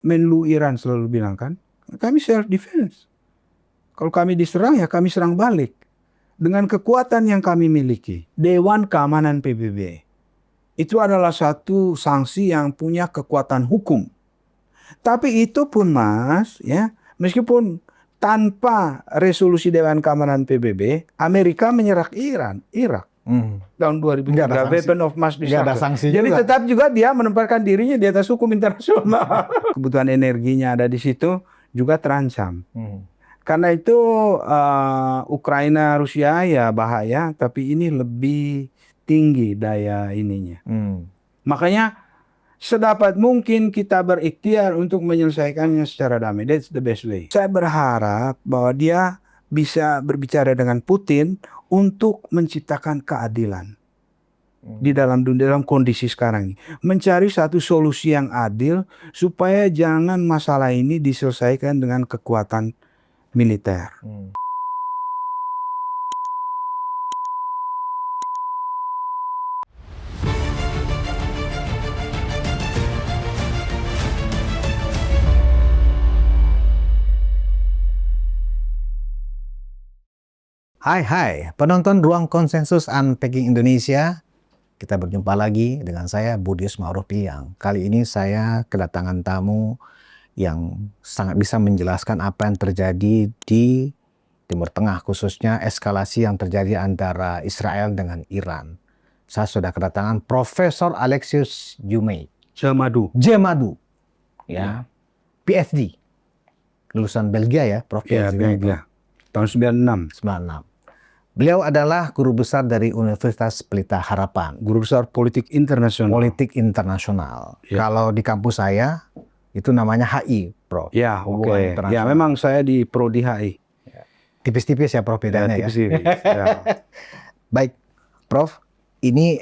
Menlu Iran selalu bilang kan, kami self defense. Kalau kami diserang ya kami serang balik. Dengan kekuatan yang kami miliki, Dewan Keamanan PBB itu adalah satu sanksi yang punya kekuatan hukum. Tapi itu pun Mas, ya, meskipun tanpa resolusi Dewan Keamanan PBB, Amerika menyerang Irak tahun 2003, weapon of mass destruction. Jadi juga. Tetap juga dia menempatkan dirinya di atas hukum internasional. Kebutuhan energinya ada di situ juga terancam. Karena itu Ukraina Rusia ya bahaya, tapi ini lebih tinggi daya ininya. Makanya sedapat mungkin kita berikhtiar untuk menyelesaikannya secara damai. That's the best way. Saya berharap bahwa dia bisa berbicara dengan Putin untuk menciptakan keadilan di dalam dunia, dalam kondisi sekarang ini. Mencari satu solusi yang adil supaya jangan masalah ini diselesaikan dengan kekuatan militer. Hai penonton Ruang Konsensus Unpacking Indonesia. Kita berjumpa lagi dengan saya Budius Ma'ruf Piliang. Kali ini saya kedatangan tamu yang sangat bisa menjelaskan apa yang terjadi di Timur Tengah, khususnya eskalasi yang terjadi antara Israel dengan Iran. Saya sudah kedatangan Profesor Alexius Jemadu, ya, PhD, lulusan Belgia ya, Prof. Ya, Belgia, tahun 96. Beliau adalah guru besar dari Universitas Pelita Harapan. Guru besar politik internasional. Ya. Kalau di kampus saya itu namanya HI, Prof. Ya, oke. Ya, memang saya di Prodi HI. Tipis-tipis ya, Prof, bedanya ya. Tipis-tipis. Ya. Baik, Prof. Ini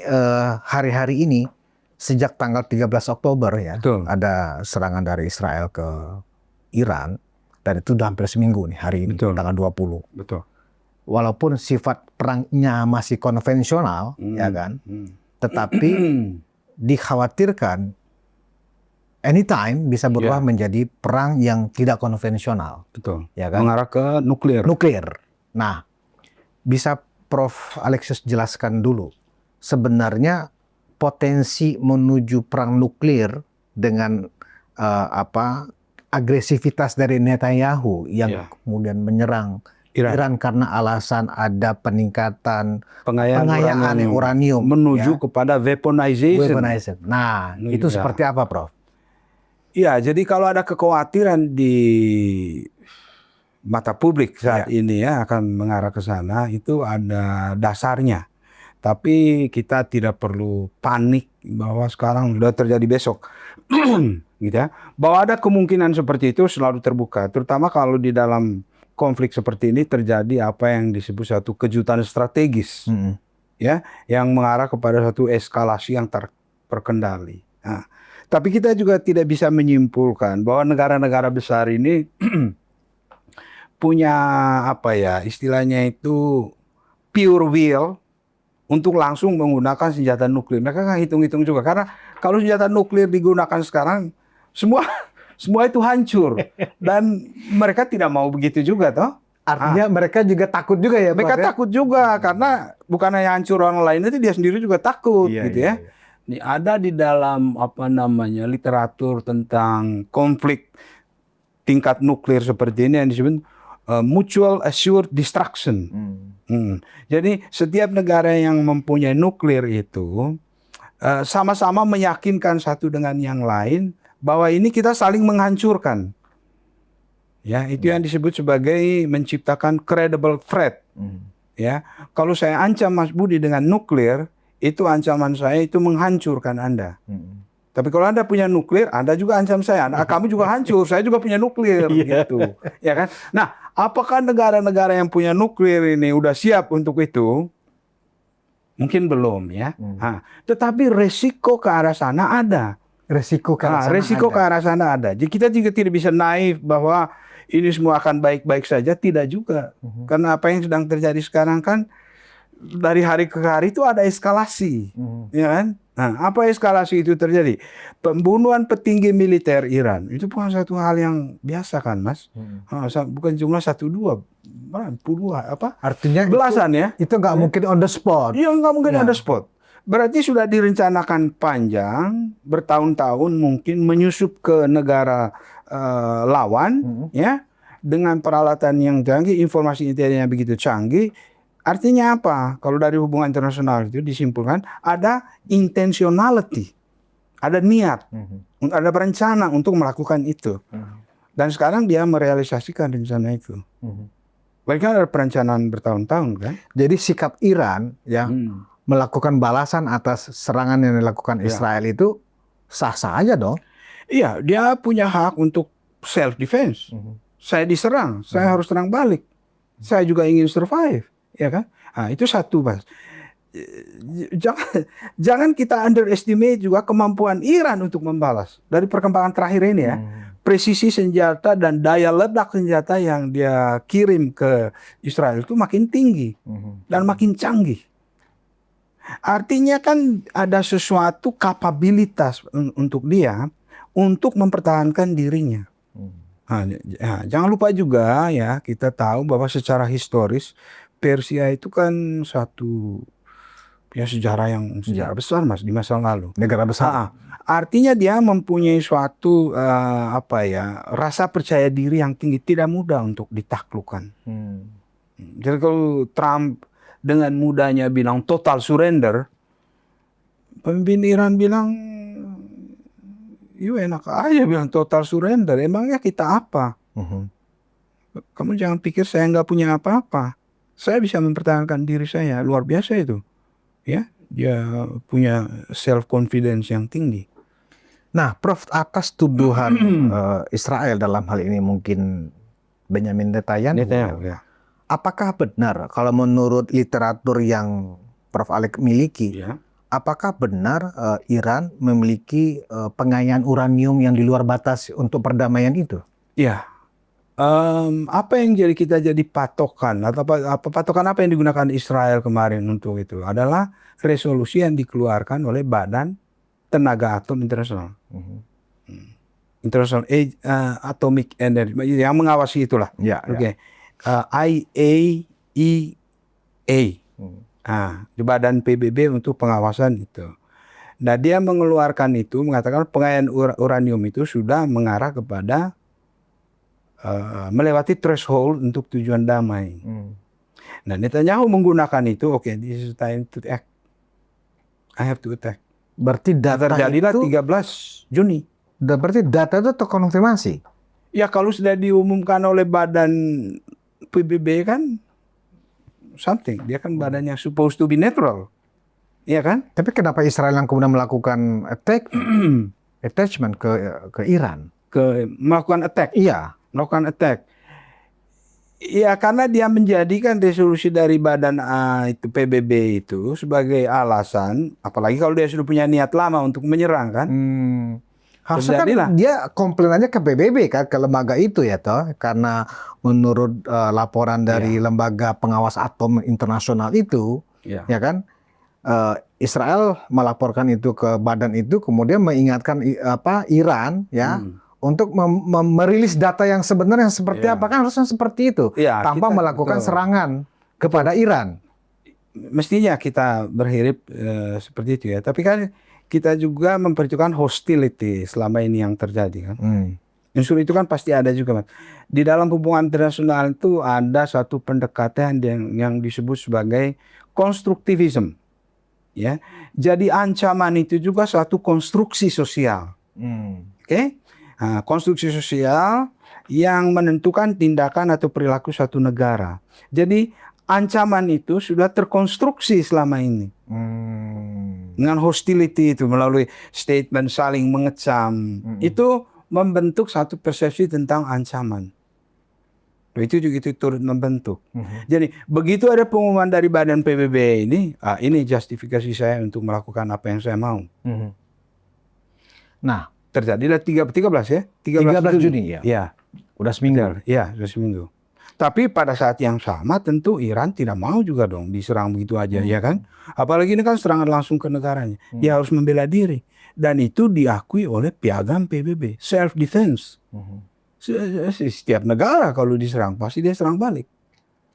hari-hari ini sejak tanggal 13 Oktober ya, betul, ada serangan dari Israel ke Iran, dan itu udah hampir seminggu nih hari ini, betul, tanggal 20. Betul. Walaupun sifat perangnya masih konvensional, ya kan, tetapi dikhawatirkan anytime bisa berubah menjadi perang yang tidak konvensional. Betul. Ya kan? Mengarah ke nuklir. Nah, bisa Prof. Alexius jelaskan dulu sebenarnya potensi menuju perang nuklir dengan agresivitas dari Netanyahu yang kemudian menyerang Iran karena alasan ada peningkatan pengayaan uranium menuju kepada weaponization. Nah, itu seperti apa, Prof? Iya, jadi kalau ada kekhawatiran di mata publik saat ini ya akan mengarah ke sana, itu ada dasarnya. Tapi kita tidak perlu panik bahwa sekarang sudah terjadi besok. Gitu ya. Bahwa ada kemungkinan seperti itu selalu terbuka, terutama kalau di dalam konflik seperti ini terjadi apa yang disebut satu kejutan strategis, ya, yang mengarah kepada satu eskalasi yang terkendali. Nah, tapi kita juga tidak bisa menyimpulkan bahwa negara-negara besar ini punya apa ya istilahnya itu pure will untuk langsung menggunakan senjata nuklir. Mereka kan hitung-hitung juga, karena kalau senjata nuklir digunakan sekarang semua itu hancur, dan mereka tidak mau begitu juga toh. Artinya mereka juga takut juga ya, mereka takut juga karena bukan hanya hancur orang lain, itu dia sendiri juga takut gitu ya. Ini ada di dalam literatur tentang konflik tingkat nuklir seperti ini yang disebut mutual assured destruction. Jadi setiap negara yang mempunyai nuklir itu sama-sama meyakinkan satu dengan yang lain bahwa ini kita saling menghancurkan. Ya, itu yang disebut sebagai menciptakan credible threat. Ya, kalau saya ancam Mas Budi dengan nuklir, itu ancaman saya itu menghancurkan Anda. Tapi kalau Anda punya nuklir, Anda juga ancam saya. Kamu juga hancur, saya juga punya nuklir gitu. Ya kan? Nah, apakah negara-negara yang punya nuklir ini udah siap untuk itu? Mungkin belum ya. Tetapi resiko ke arah sana ada. Resiko ke arah sana ada. Jadi kita juga tidak bisa naif bahwa ini semua akan baik-baik saja, tidak juga. Karena apa yang sedang terjadi sekarang kan dari hari ke hari itu ada eskalasi, ya kan? Nah, apa eskalasi itu terjadi? Pembunuhan petinggi militer Iran itu bukan satu hal yang biasa kan, Mas? Bukan jumlah satu dua, puluhan, Artinya belasan ya? itu nggak mungkin on the spot. Iya, nggak mungkin Ya. ada spot. Berarti sudah direncanakan panjang, bertahun-tahun mungkin menyusup ke negara lawan, ya, dengan peralatan yang canggih, informasi intelijen yang begitu canggih. Artinya apa? Kalau dari hubungan internasional itu disimpulkan ada intentionality, ada niat, ada berencana untuk melakukan itu. Dan sekarang dia merealisasikan rencana itu. Bahkan ada perencanaan bertahun-tahun kan. Jadi sikap Iran yang melakukan balasan atas serangan yang dilakukan Israel itu sah-sah aja dong. Iya, dia punya hak untuk self defense. Saya diserang, saya harus serang balik. Saya juga ingin survive, ya kan? Nah, itu satu, Mas. Jangan kita underestimate juga kemampuan Iran untuk membalas. Dari perkembangan terakhir ini ya, presisi senjata dan daya ledak senjata yang dia kirim ke Israel itu makin tinggi dan makin canggih. Artinya kan ada sesuatu kapabilitas untuk dia untuk mempertahankan dirinya. Jangan lupa juga ya, kita tahu bahwa secara historis Persia itu kan satu sejarah besar, Mas, di masa lalu. Negara besar. Artinya dia mempunyai suatu rasa percaya diri yang tinggi, tidak mudah untuk ditaklukkan. Jadi kalau Trump dengan mudahnya bilang total surrender, pemimpin Iran bilang, enak aja bilang total surrender. Emangnya kita apa? Kamu jangan pikir saya nggak punya apa-apa. Saya bisa mempertahankan diri saya. Luar biasa itu. Ya, dia punya self confidence yang tinggi. Nah, Prof, atas tuduhan Israel dalam hal ini mungkin Benjamin Netanyahu. Ya. Apakah benar kalau menurut literatur yang Prof Alex miliki? Ya. Apakah benar Iran memiliki pengayaan uranium yang di luar batas untuk perdamaian itu? Ya, apa yang kita jadi patokan atau patokan apa yang digunakan Israel kemarin untuk itu adalah resolusi yang dikeluarkan oleh Badan Tenaga Atom Internasional, International Atomic Energy yang mengawasi itulah. Ya. Oke. IAEA. Di Badan PBB untuk pengawasan itu. Nah, dia mengeluarkan itu, mengatakan pengayaan uranium itu sudah mengarah kepada melewati threshold untuk tujuan damai. Nah, Netanyahu menggunakan itu, this is time to act. I have to attack. Berarti data terjadilah itu 13 Juni. Berarti data itu terkonfirmasi? Ya, kalau sudah diumumkan oleh Badan PBB kan something. Dia kan badan yang supposed to be neutral. Iya kan? Tapi kenapa Israel yang kemudian melakukan attachment ke Iran? Melakukan attack? Iya. Melakukan attack. Iya, karena dia menjadikan resolusi dari Badan itu PBB itu sebagai alasan, apalagi kalau dia sudah punya niat lama untuk menyerang kan. Harusnya kan dia komplain aja ke PBB kan, ke lembaga itu ya toh, karena menurut laporan dari lembaga pengawas atom internasional itu, ya kan, Israel melaporkan itu ke badan itu, kemudian mengingatkan Iran ya untuk merilis data yang sebenarnya seperti apa, kan harusnya seperti itu, tanpa melakukan serangan kepada Iran. Mestinya kita berharap seperti itu ya, tapi kan kita juga memperhitungkan hostility selama ini yang terjadi kan. Unsur itu kan pasti ada juga, Mas. Di dalam hubungan internasional itu ada satu pendekatan yang disebut sebagai konstruktivisme. Ya. Jadi ancaman itu juga suatu konstruksi sosial. Oke? Nah, konstruksi sosial yang menentukan tindakan atau perilaku suatu negara. Jadi ancaman itu sudah terkonstruksi selama ini. Dengan hostility itu melalui statement saling mengecam. Itu membentuk satu persepsi tentang ancaman. Itu juga turut membentuk. Jadi begitu ada pengumuman dari Badan PBB ini justifikasi saya untuk melakukan apa yang saya mau. Nah, terjadilah 13 ya? 13 Juni ya? Ya. Udah seminggu. Ya, sudah seminggu. Tapi pada saat yang sama tentu Iran tidak mau juga dong diserang begitu aja, ya kan? Apalagi ini kan serangan langsung ke negaranya. Dia harus membela diri. Dan itu diakui oleh piagam PBB, self defense. Setiap negara kalau diserang pasti dia serang balik.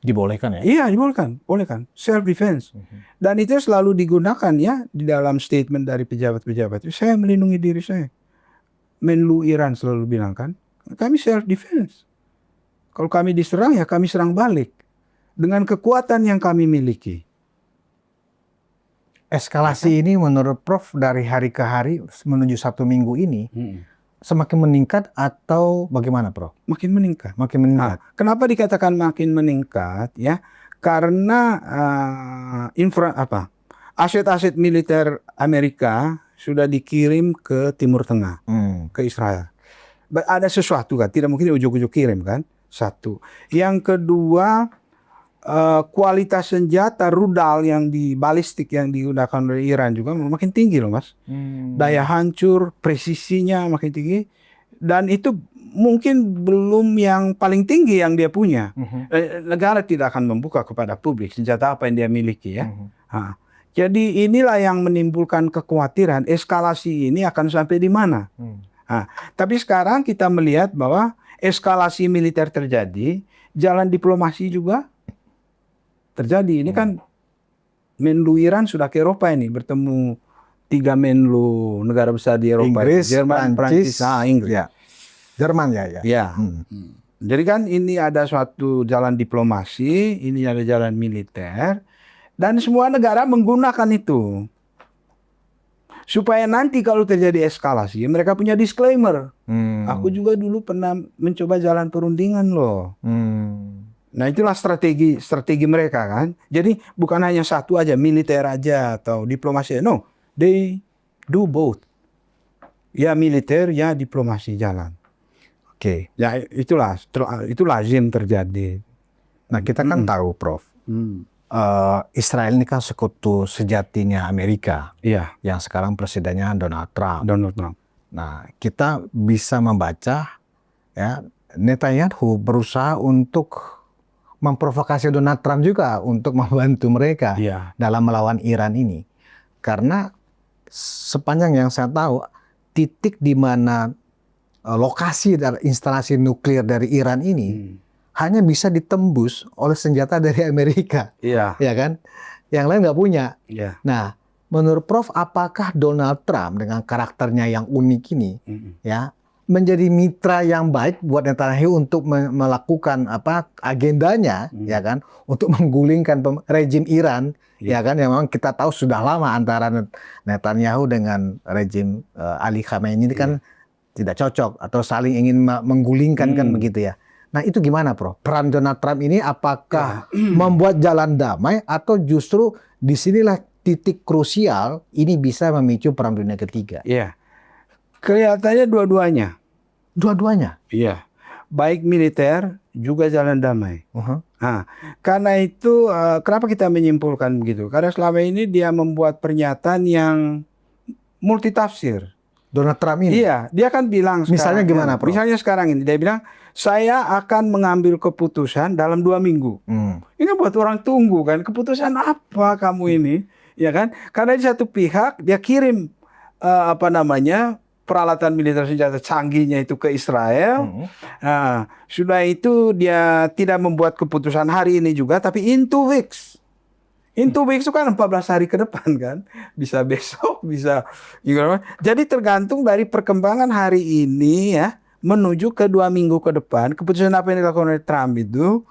Dibolehkan ya? Iya, dibolehkan, self defense. Dan itu selalu digunakan ya di dalam statement dari pejabat-pejabat. Saya melindungi diri saya. Menlu Iran selalu bilang kan, kami self defense. Kalau kami diserang ya kami serang balik dengan kekuatan yang kami miliki. Eskalasi ini menurut Prof dari hari ke hari menuju 1 minggu ini semakin meningkat atau bagaimana, Prof? Makin meningkat. Makin meningkat. Kenapa dikatakan makin meningkat? Ya, karena aset-aset militer Amerika sudah dikirim ke Timur Tengah, ke Israel. Ada sesuatu kan? Tidak mungkin ujuk-ujuk kirim kan? Satu. Yang kedua, kualitas senjata rudal yang di balistik yang digunakan oleh Iran juga makin tinggi loh, Mas. Daya hancur, presisinya makin tinggi. Dan itu mungkin belum yang paling tinggi yang dia punya. Negara tidak akan membuka kepada publik senjata apa yang dia miliki ya. Jadi inilah yang menimbulkan kekhawatiran eskalasi ini akan sampai di mana. Tapi sekarang kita melihat bahwa eskalasi militer terjadi, jalan diplomasi juga terjadi. Ini kan Menlu Iran sudah ke Eropa ini, bertemu 3 Menlu negara besar di Eropa. Inggris, Jerman, Prancis, Inggris. Ya. Jerman ya. Jadi kan ini ada suatu jalan diplomasi, ini ada jalan militer, dan semua negara menggunakan itu. Supaya nanti kalau terjadi eskalasi, mereka punya disclaimer. Aku juga dulu pernah mencoba jalan perundingan loh. Nah itulah strategi mereka kan. Jadi bukan hanya satu aja, militer aja atau diplomasi. No, they do both. Ya militer, ya diplomasi jalan. Oke. Ya itu lazim terjadi. Nah kita kan tahu, Prof. Israel ini kan sekutu sejatinya Amerika. Iya. Yang sekarang presidennya Donald Trump. Nah, kita bisa membaca ya Netanyahu berusaha untuk memprovokasi Donald Trump juga untuk membantu mereka dalam melawan Iran ini. Karena sepanjang yang saya tahu, titik di mana lokasi dari instalasi nuklir dari Iran ini hanya bisa ditembus oleh senjata dari Amerika, ya kan? Yang lain nggak punya. Nah, menurut Prof, apakah Donald Trump dengan karakternya yang unik ini, ya, menjadi mitra yang baik buat Netanyahu untuk melakukan agendanya, ya kan, untuk menggulingkan rejim Iran, ya kan, yang memang kita tahu sudah lama antara Netanyahu dengan rejim Ali Khamenei ini kan tidak cocok atau saling ingin menggulingkan kan begitu ya. Nah itu gimana, Prof? Peran Donald Trump ini apakah membuat jalan damai atau justru disinilah titik krusial ini bisa memicu perang dunia ketiga? Iya, kelihatannya dua-duanya. Dua-duanya? Iya, baik militer juga jalan damai. Karena itu kenapa kita menyimpulkan begitu? Karena selama ini dia membuat pernyataan yang multitafsir. Donald Trump ini? Iya, dia kan bilang misalnya gimana, Prof? Misalnya sekarang ini dia bilang, saya akan mengambil keputusan dalam 2 minggu. Ini buat orang tunggu kan, keputusan apa kamu ini? Ya kan? Karena di satu pihak dia kirim peralatan militer senjata canggihnya itu ke Israel. Nah, sudah itu dia tidak membuat keputusan hari ini juga, tapi in 2 weeks. In 2 weeks itu kan 14 hari ke depan kan. Bisa besok, bisa gimana. Jadi tergantung dari perkembangan hari ini ya, menuju ke 2 minggu ke depan. Keputusan apa yang dilakukan oleh Trump itu,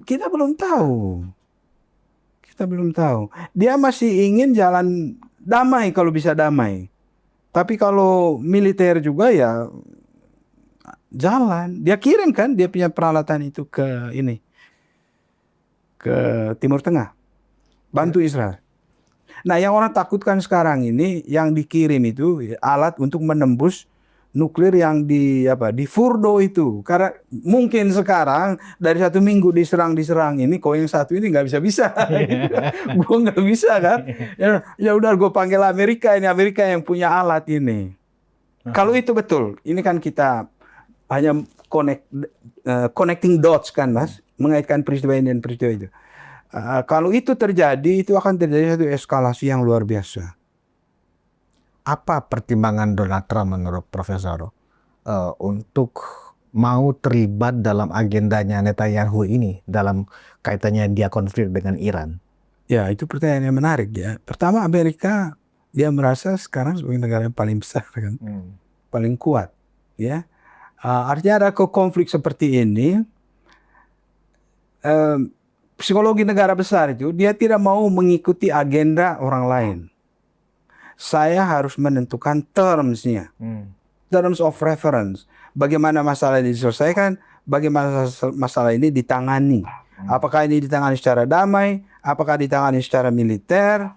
kita belum tahu. Dia masih ingin jalan damai kalau bisa damai. Tapi kalau militer juga ya jalan. Dia kirim kan, dia punya peralatan itu ke Timur Tengah, bantu Israel. Nah yang orang takutkan sekarang ini, yang dikirim itu alat untuk menembus nuklir yang di Fordo itu. Karena mungkin sekarang dari 1 minggu diserang ini, kok yang satu ini nggak bisa. Gue nggak bisa kan. Ya udah gue panggil Amerika yang punya alat ini. Kalau itu betul, ini kan kita hanya connecting dots kan Mas, mengaitkan peristiwa ini dan peristiwa itu. Kalau itu terjadi, itu akan terjadi satu eskalasi yang luar biasa. Apa pertimbangan Donald Trump menurut Profesor untuk mau terlibat dalam agendanya Netanyahu ini dalam kaitannya dia konflik dengan Iran? Ya, itu pertanyaan yang menarik ya. Pertama, Amerika dia merasa sekarang sebagai negara yang paling besar kan, paling kuat ya. Artinya ada konflik seperti ini, psikologi negara besar itu dia tidak mau mengikuti agenda orang lain. Saya harus menentukan terms-nya, terms of reference. Bagaimana masalah ini diselesaikan, bagaimana masalah ini ditangani. Apakah ini ditangani secara damai, apakah ditangani secara militer.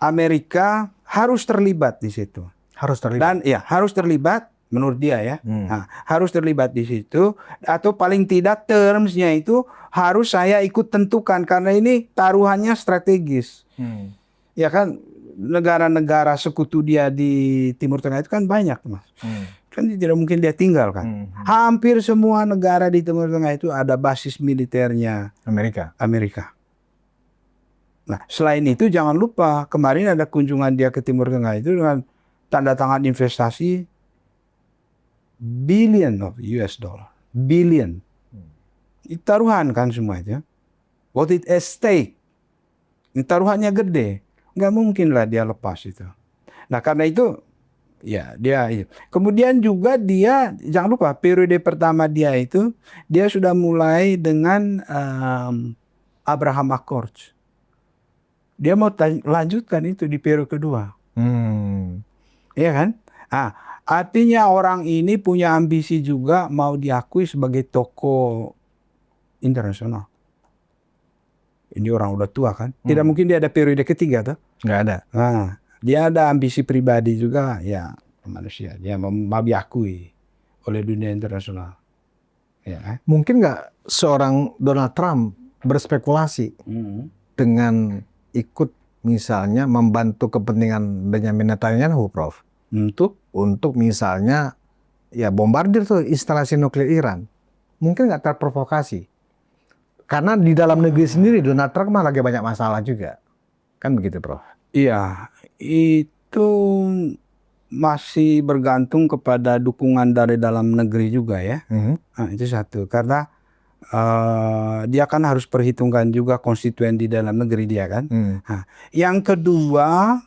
Amerika harus terlibat di situ. Harus terlibat. Dan ya harus terlibat menurut dia ya. Nah, harus terlibat di situ, atau paling tidak terms-nya itu harus saya ikut tentukan karena ini taruhannya strategis. Ya kan, negara-negara sekutu dia di Timur Tengah itu kan banyak Mas. Kan tidak mungkin dia tinggal kan. Hampir semua negara di Timur Tengah itu ada basis militernya Amerika. Nah, selain itu jangan lupa kemarin ada kunjungan dia ke Timur Tengah itu dengan tanda tangan investasi billion of US dollar. Billion. Taruhan kan semua itu. What it at stake. Taruhannya gede. Nggak mungkin lah dia lepas itu. Nah, karena itu ya dia itu. Kemudian juga dia jangan lupa periode pertama dia itu dia sudah mulai dengan Abraham Accords. Dia mau lanjutkan itu di periode kedua. Iya kan? Artinya orang ini punya ambisi juga mau diakui sebagai tokoh internasional. Ini orang udah tua kan? Tidak mungkin dia ada periode ketiga tuh? Nggak ada. Nah, dia ada ambisi pribadi juga ya manusia. Dia mau diakui oleh dunia internasional. Ya. Mungkin nggak seorang Donald Trump berspekulasi dengan ikut misalnya membantu kepentingan Benjamin Netanyahu, Prof. Untuk misalnya ya bombardir tuh instalasi nuklir Iran. Mungkin nggak terprovokasi. Karena di dalam negeri sendiri Donald Trump lagi banyak masalah juga. Kan begitu, Prof? Iya, itu masih bergantung kepada dukungan dari dalam negeri juga ya. Nah, itu satu. Karena dia kan harus perhitungkan juga konstituen di dalam negeri dia kan. Nah, yang kedua,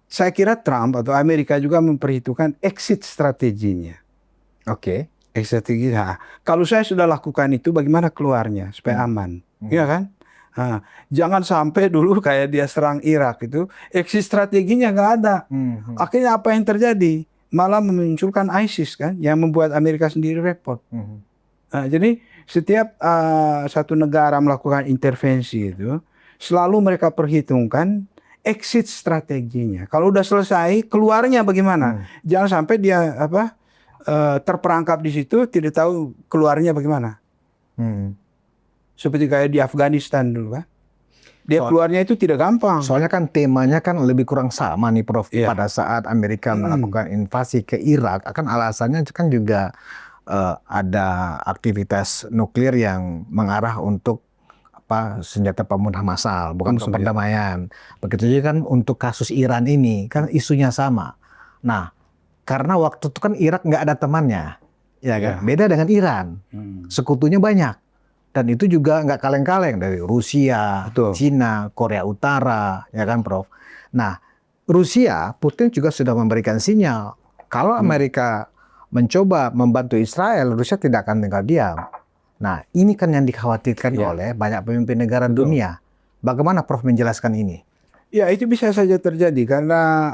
saya kira Trump atau Amerika juga memperhitungkan exit strateginya. Oke. Exit strategi. Nah, kalau saya sudah lakukan itu, bagaimana keluarnya supaya aman, ya kan? Nah, jangan sampai dulu kayak dia serang Irak itu, exit strateginya nggak ada. Akhirnya apa yang terjadi? Malah memunculkan ISIS kan, yang membuat Amerika sendiri repot. Nah, jadi setiap satu negara melakukan intervensi itu, selalu mereka perhitungkan exit strateginya. Kalau udah selesai, keluarnya bagaimana? Jangan sampai dia terperangkap di situ, tidak tahu keluarnya bagaimana. Seperti kayak di Afghanistan dulu kan. Dia keluarnya itu tidak gampang. Soalnya kan temanya kan lebih kurang sama nih, Prof. Pada saat Amerika melakukan invasi ke Irak, akan alasannya kan juga ada aktivitas nuklir yang mengarah untuk senjata pemusnah massal, bukan untuk perdamaian. Begitu juga kan untuk kasus Iran ini, kan isunya sama. Nah, karena waktu itu kan Irak nggak ada temannya, ya kan? Beda dengan Iran, sekutunya banyak. Dan itu juga nggak kaleng-kaleng dari Rusia, Cina, Korea Utara, ya kan, Prof? Nah, Rusia, Putin juga sudah memberikan sinyal. Kalau Amerika mencoba membantu Israel, Rusia tidak akan tinggal diam. Nah, ini kan yang dikhawatirkan oleh banyak pemimpin negara dunia. Bagaimana Prof menjelaskan ini? Ya, itu bisa saja terjadi karena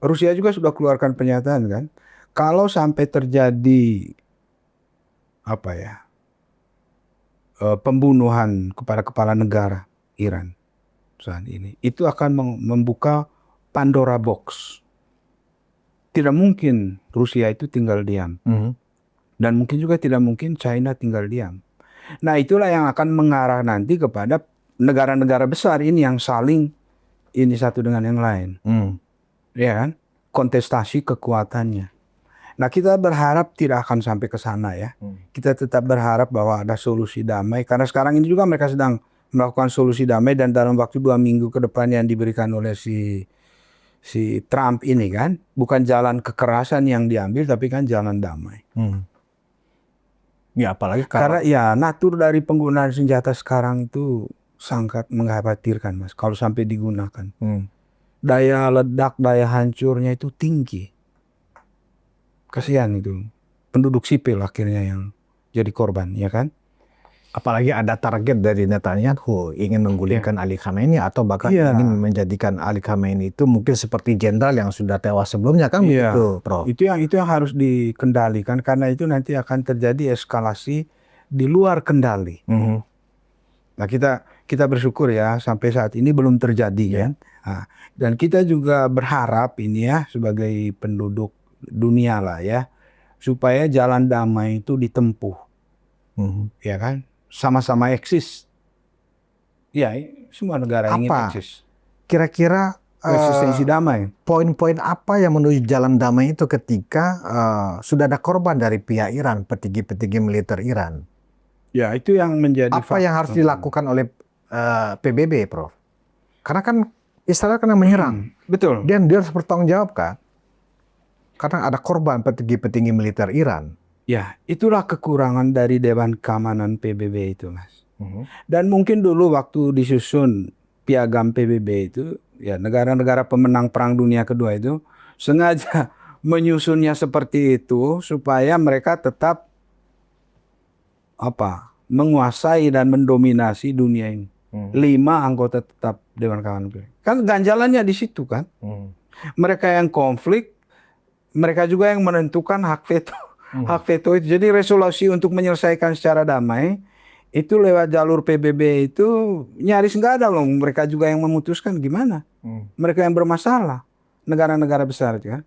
Rusia juga sudah keluarkan pernyataan kan. Kalau sampai terjadi pembunuhan kepada kepala negara Iran saat ini, itu akan membuka Pandora Box. Tidak mungkin Rusia itu tinggal diam. Dan mungkin juga tidak mungkin China tinggal diam. Nah, itulah yang akan mengarah nanti kepada negara-negara besar ini yang saling ini satu dengan yang lain. Ya kan? Kontestasi kekuatannya. Nah, kita berharap tidak akan sampai ke sana ya. Kita tetap berharap bahwa ada solusi damai. Karena sekarang ini juga mereka sedang melakukan solusi damai, dan dalam waktu 2 minggu ke depan yang diberikan oleh si Trump ini kan, bukan jalan kekerasan yang diambil, tapi kan jalan damai. Ya apalagi Karena ya natur dari penggunaan senjata sekarang itu sangat mengkhawatirkan, Mas. Kalau sampai digunakan, daya ledak, daya hancurnya itu tinggi. Kasihan itu penduduk sipil akhirnya yang jadi korban, ya kan? apalagi ada target dari Netanyahu ingin menggulingkan Ali Khamenei atau bahkan Iya. ingin menjadikan Ali Khamenei itu mungkin seperti jenderal yang sudah tewas sebelumnya kan Iya. begitu, Prof. Itu yang harus dikendalikan, karena itu nanti akan terjadi eskalasi di luar kendali. Nah, kita bersyukur ya sampai saat ini belum terjadi kan. Nah, dan kita juga berharap ini ya sebagai penduduk dunia lah ya, supaya jalan damai itu ditempuh, ya kan, sama-sama eksis. Ya, semua negara ingin Apa eksis. kira-kira Eksistensi damai. poin-poin apa yang menuju jalan damai itu ketika sudah ada korban dari pihak Iran, petinggi-petinggi militer Iran? Ya, itu yang menjadi Apa yang harus dilakukan oleh PBB, Prof? Karena kan Israel kena menyerang. Betul. Dan dia harus bertanggung jawab kan? Karena ada korban petinggi-petinggi militer Iran. Ya, itulah kekurangan dari Dewan Keamanan PBB itu, Mas. Dan mungkin dulu waktu disusun piagam PBB itu, ya negara-negara pemenang Perang Dunia Kedua itu sengaja menyusunnya seperti itu supaya mereka tetap menguasai dan mendominasi dunia ini. 5 anggota tetap Dewan Keamanan PBB. Kan ganjalannya di situ kan. Mereka yang konflik, mereka juga yang menentukan hak veto. Hak veto itu. Jadi resolusi untuk menyelesaikan secara damai itu lewat jalur PBB itu nyaris nggak ada loh. Mereka juga yang memutuskan gimana. Mereka yang bermasalah. Negara-negara besar kan.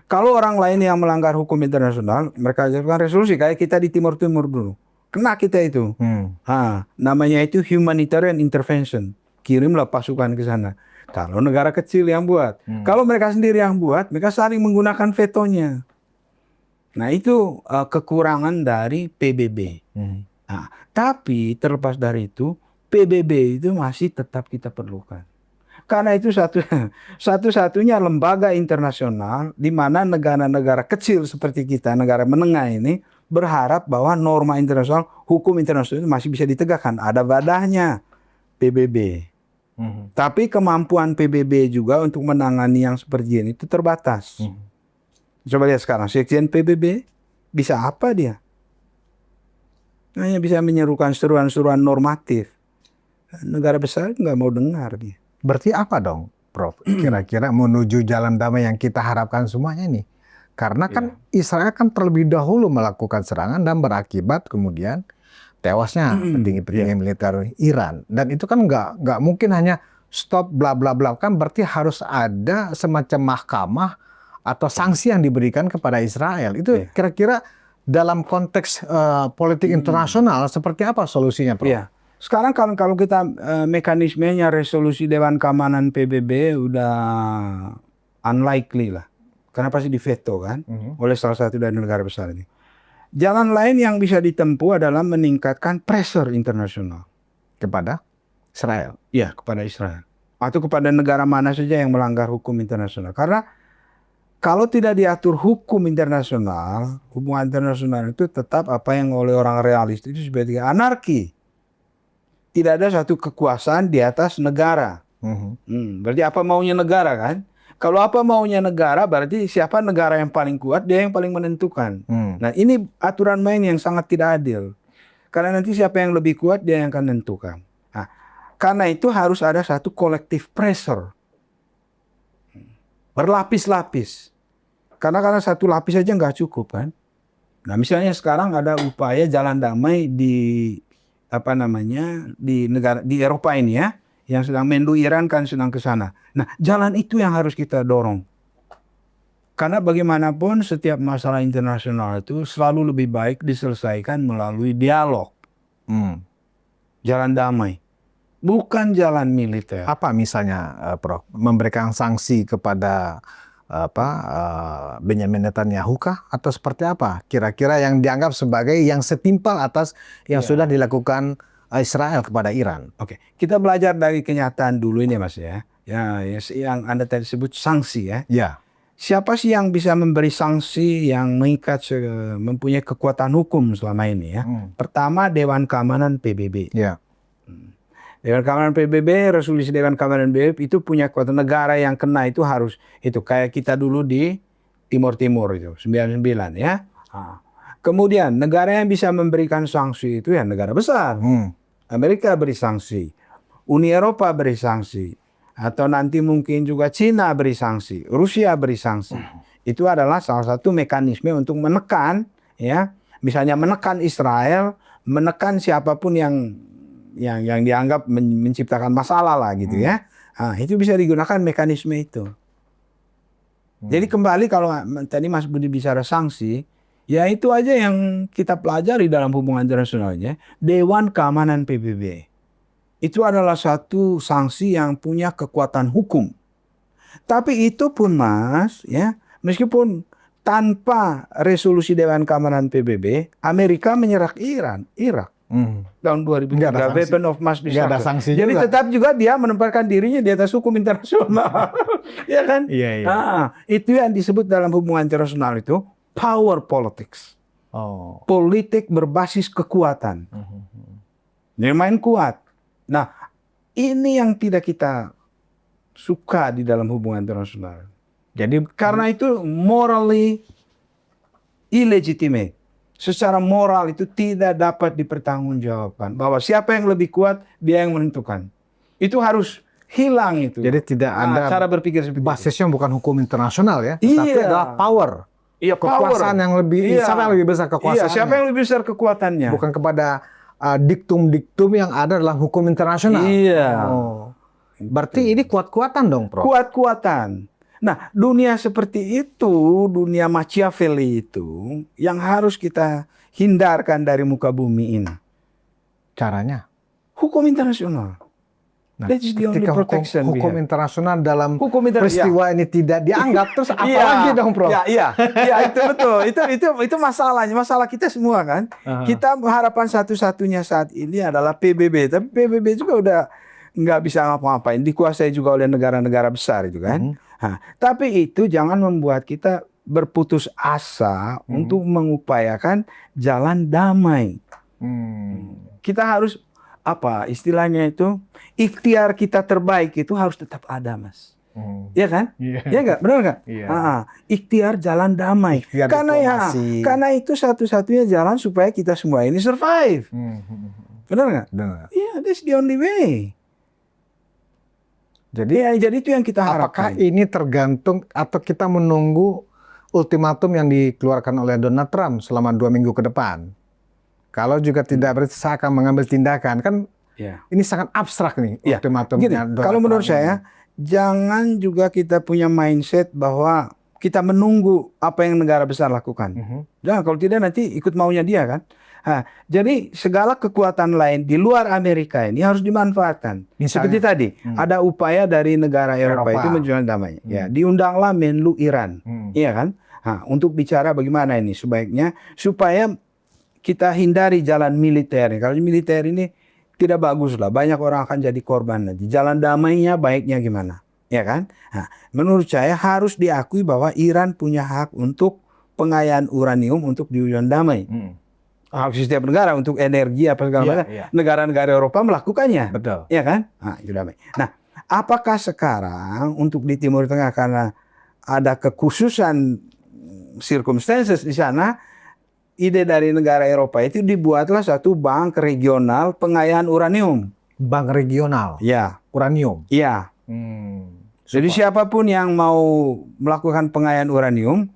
Kalau orang lain yang melanggar hukum internasional, mereka ajukan resolusi kayak kita di Timur Timur dulu. Kena kita itu. Namanya itu humanitarian intervention. Kirimlah pasukan ke sana. Kalau negara kecil yang buat. Kalau mereka sendiri yang buat, mereka saling menggunakan vetonya. Nah, itu kekurangan dari PBB. Nah, tapi terlepas dari itu, PBB itu masih tetap kita perlukan. Karena itu satu-satunya lembaga internasional di mana negara-negara kecil seperti kita, negara menengah ini, berharap bahwa norma internasional, hukum internasional itu masih bisa ditegakkan. Ada wadahnya PBB. Tapi kemampuan PBB juga untuk menangani yang seperti ini itu terbatas. Coba lihat sekarang, Sekjen PBB bisa apa dia? Hanya bisa menyerukan seruan-seruan normatif. Negara besar nggak mau dengar dia. Berarti apa dong, Prof? Kira-kira menuju jalan damai yang kita harapkan semuanya nih. Karena kan Israel kan terlebih dahulu melakukan serangan dan berakibat kemudian tewasnya petinggi-petinggi militer Iran. Dan itu kan nggak mungkin hanya stop bla bla bla, kan berarti harus ada semacam mahkamah atau sanksi yang diberikan kepada Israel. Itu kira-kira dalam konteks politik internasional seperti apa solusinya, Prof? Iya. Sekarang kalau kita mekanismenya resolusi Dewan Keamanan PBB udah unlikely lah. Karena pasti diveto kan oleh salah satu dari negara besar ini. Jalan lain yang bisa ditempuh adalah meningkatkan pressure internasional Kepada Israel. Ya, kepada Israel. Atau kepada negara mana saja yang melanggar hukum internasional. Karena kalau tidak diatur hukum internasional, hubungan internasional itu tetap apa yang oleh orang realistis itu sebagai anarki. Tidak ada satu kekuasaan di atas negara. Berarti apa maunya negara kan? Kalau apa maunya negara berarti siapa negara yang paling kuat, dia yang paling menentukan. Nah, ini aturan main yang sangat tidak adil. Karena nanti siapa yang lebih kuat, dia yang akan menentukan. Nah, karena itu harus ada satu collective pressure. Berlapis-lapis. Karena satu lapis aja nggak cukup kan. Nah, misalnya sekarang ada upaya jalan damai di di Eropa ini ya, yang sedang Menlu Iran kan sedang ke sana. Nah, jalan itu yang harus kita dorong. Karena bagaimanapun setiap masalah internasional itu selalu lebih baik diselesaikan melalui dialog. Jalan damai. Bukan jalan militer. Apa misalnya, Prof? Memberikan sanksi kepada Benyamin Netanyahu kah atau seperti apa? Kira-kira yang dianggap sebagai yang setimpal atas yang sudah dilakukan Israel kepada Iran. Oke, kita belajar dari kenyataan dulu ini Mas ya. Ya, yang Anda tadi sebut sanksi ya. Ya. Siapa sih yang bisa memberi sanksi yang mengikat mempunyai kekuatan hukum selama ini ya? Pertama Dewan Keamanan PBB. Ya. Dewan Keamanan PBB, resolusi Dewan Keamanan PBB itu punya kekuatan, negara yang kena itu harus itu kayak kita dulu di Timur Timur itu 99 ya. Kemudian negara yang bisa memberikan sanksi itu ya negara besar. Amerika beri sanksi, Uni Eropa beri sanksi, atau nanti mungkin juga Cina beri sanksi, Rusia beri sanksi. Itu adalah salah satu mekanisme untuk menekan ya, misalnya menekan Israel, menekan siapapun yang dianggap menciptakan masalah lah gitu ya. Itu bisa digunakan mekanisme itu. Jadi kembali kalau tadi Mas Budi bicara sanksi, ya itu aja yang kita pelajari dalam hubungan internasionalnya. Dewan Keamanan PBB. Itu adalah satu sanksi yang punya kekuatan hukum. Tapi itu pun Mas, ya, meskipun tanpa resolusi Dewan Keamanan PBB, Amerika menyerang Irak. Tahun 2003, weapon of mass destruction. Jadi juga. Tetap juga dia menempatkan dirinya di atas hukum internasional. Ya kan? Iya. Itu yang disebut dalam hubungan internasional itu power politics. Politik berbasis kekuatan. Dia main kuat. Nah, ini yang tidak kita suka di dalam hubungan internasional. Jadi karena itu morally illegitimate. Secara moral itu tidak dapat dipertanggungjawabkan. Bahwa siapa yang lebih kuat, dia yang menentukan. Itu harus hilang itu. Jadi tidak ada cara berpikir seperti basisnya itu. Bukan hukum internasional ya, iya. tapi adalah power. Iya, kekuasaan yang lebih, siapa yang lebih besar kekuasaannya? Iya, siapa yang lebih besar kekuatannya? Bukan kepada diktum-diktum yang ada dalam hukum internasional. Iya. Berarti ini kuat-kuatan dong, Prof. Kuat-kuatan. Nah, dunia seperti itu, dunia Machiavelli itu, yang harus kita hindarkan dari muka bumi ini. Caranya? Hukum internasional. Nah, that is the only protection hukum internasional dalam peristiwa ini tidak dianggap, terus apa lagi dong, Prof? Iya, itu betul. Itu masalahnya, masalah kita semua kan. Kita harapan satu-satunya saat ini adalah PBB, tapi PBB juga udah nggak bisa ngapa-ngapain, dikuasai juga oleh negara-negara besar itu kan. Tapi itu jangan membuat kita berputus asa untuk mengupayakan jalan damai. Kita harus istilahnya itu ikhtiar kita terbaik itu harus tetap ada, Mas. Iya kan? Iya nggak? Benar nggak? Ikhtiar jalan damai. Karena itu satu-satunya jalan supaya kita semua ini survive. Benar nggak? Benar. Iya, that's the only way. Jadi itu yang kita harapkan. Apakah ini tergantung atau kita menunggu ultimatum yang dikeluarkan oleh Donald Trump selama 2 minggu ke depan? Kalau juga tidak berarti saya akan mengambil tindakan, kan ini sangat abstrak nih ultimatumnya. Kalau menurut saya, jangan juga kita punya mindset bahwa kita menunggu apa yang negara besar lakukan. Jangan, kalau tidak nanti ikut maunya dia kan. Jadi segala kekuatan lain di luar Amerika ini harus dimanfaatkan. Seperti tadi, ada upaya dari negara Eropa itu menjual damai. Ya, diundanglah Menlu Iran, iya kan? Untuk bicara bagaimana ini sebaiknya supaya kita hindari jalan militer. Kalau militer ini tidak bagus lah, banyak orang akan jadi korban nanti. Jalan damainya baiknya gimana, ya kan? Menurut saya harus diakui bahwa Iran punya hak untuk pengayaan uranium untuk diujian damai. Hak setiap negara untuk energi apa segala macam. Negara-negara Eropa melakukannya. Betul. Ya kan? Itu damai. Nah, apakah sekarang untuk di Timur Tengah karena ada kekhususan circumstances di sana, ide dari negara Eropa itu dibuatlah satu bank regional pengayaan uranium. Bank regional? Ya. Uranium? Iya. Jadi siapapun yang mau melakukan pengayaan uranium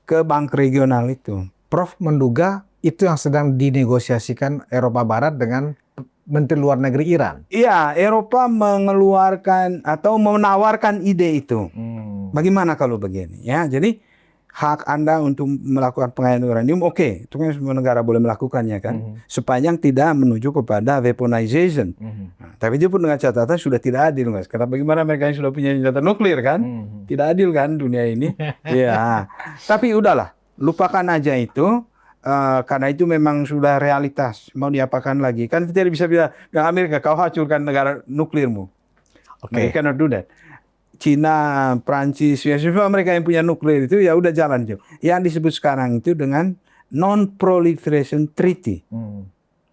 ke bank regional itu. Prof menduga itu yang sedang dinegosiasikan Eropa Barat dengan Menteri Luar Negeri Iran? Iya, Eropa mengeluarkan atau menawarkan ide itu. Bagaimana kalau begini? Ya, jadi hak Anda untuk melakukan pengayaan uranium, oke, itu kan semua negara boleh melakukannya kan, sepanjang tidak menuju kepada weaponization. Nah, tapi itu pun dengan catatan sudah tidak adil, Mas. Karena bagaimana mereka yang sudah punya senjata nuklir kan, tidak adil kan dunia ini. Ya, tapi udahlah, lupakan aja itu. Karena itu memang sudah realitas. Mau diapakan lagi? Kan kita tidak bisa bilang, Amerika, kau hancurkan negara nuklirmu. Oke. You cannot do that. Cina, Prancis, ya semua mereka yang punya nuklir itu ya udah jalan jauh. Yang disebut sekarang itu dengan Non-Proliferation Treaty.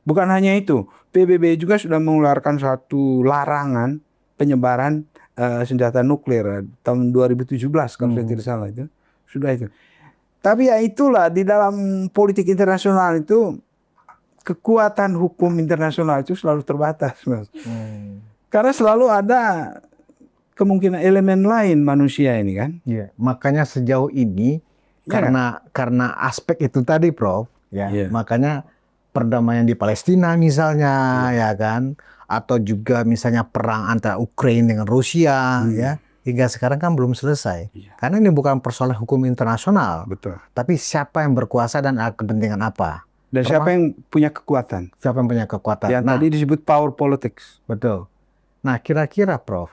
Bukan hanya itu, PBB juga sudah mengeluarkan satu larangan penyebaran senjata nuklir tahun 2017 kalau saya tidak salah itu. Sudah itu. Tapi ya itulah, di dalam politik internasional itu kekuatan hukum internasional itu selalu terbatas, Mas. Karena selalu ada kemungkinan elemen lain manusia ini kan. Iya, makanya sejauh ini karena aspek itu tadi, Prof, ya. Makanya perdamaian di Palestina misalnya, ya kan, atau juga misalnya perang antara Ukraina dengan Rusia, ya, hingga sekarang kan belum selesai. Karena ini bukan persoalan hukum internasional. Betul. Tapi siapa yang berkuasa dan kepentingan apa? Dan siapa yang punya kekuatan? Siapa yang punya kekuatan? Yang tadi disebut power politics. Betul. Nah, kira-kira, Prof,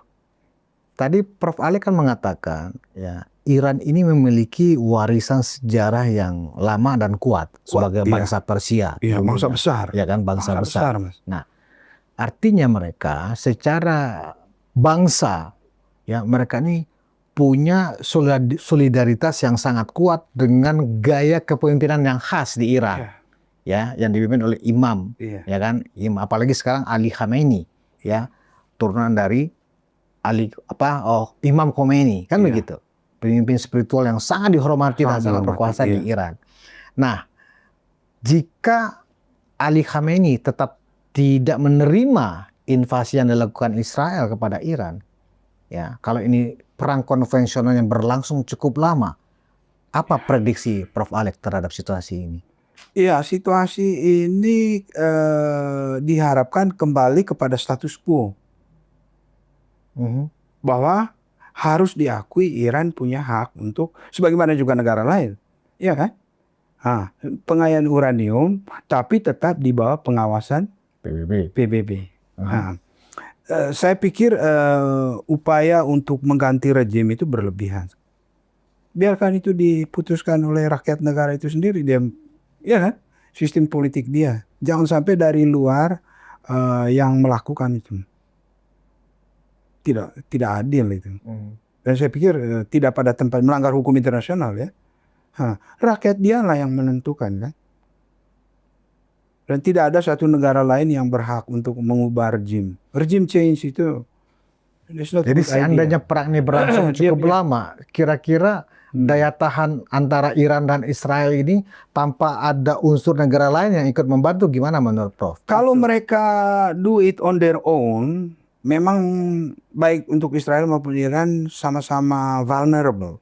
tadi Prof Ali kan mengatakan, ya, Iran ini memiliki warisan sejarah yang lama dan kuat sebagai bangsa Persia. Iya, bangsa besar. Ya kan, bangsa besar. Mas. Nah, artinya mereka secara bangsa, ya, mereka ini punya solidaritas yang sangat kuat dengan gaya kepemimpinan yang khas di Iran. Ya, yang dipimpin oleh imam, ya kan, apalagi sekarang Ali Khamenei, ya, turunan dari Imam Khomeini, kan begitu. Pemimpin spiritual yang sangat dihormati dan sangat berkuasa di Iran. Nah, jika Ali Khamenei tetap tidak menerima invasi yang dilakukan Israel kepada Iran, ya, kalau ini perang konvensional yang berlangsung cukup lama, apa prediksi Prof Alex terhadap situasi ini? Iya, situasi ini diharapkan kembali kepada status quo. Bahwa harus diakui Iran punya hak untuk, sebagaimana juga negara lain, ya kan? Pengayaan uranium, tapi tetap di bawah pengawasan PBB. Saya pikir upaya untuk mengganti rejim itu berlebihan. Biarkan itu diputuskan oleh rakyat negara itu sendiri, dia, ya kan? Sistem politik dia. Jangan sampai dari luar yang melakukan itu. Tidak adil itu. Dan saya pikir tidak pada tempat, melanggar hukum internasional, ya. Rakyat dialah yang menentukan kan. Dan tidak ada satu negara lain yang berhak untuk mengubah rejim. Rejim change itu. Jadi seandainya perang ini berlangsung cukup lama, kira-kira daya tahan antara Iran dan Israel ini tanpa ada unsur negara lain yang ikut membantu, gimana menurut Prof? Kalau mereka do it on their own, memang baik untuk Israel maupun Iran sama-sama vulnerable.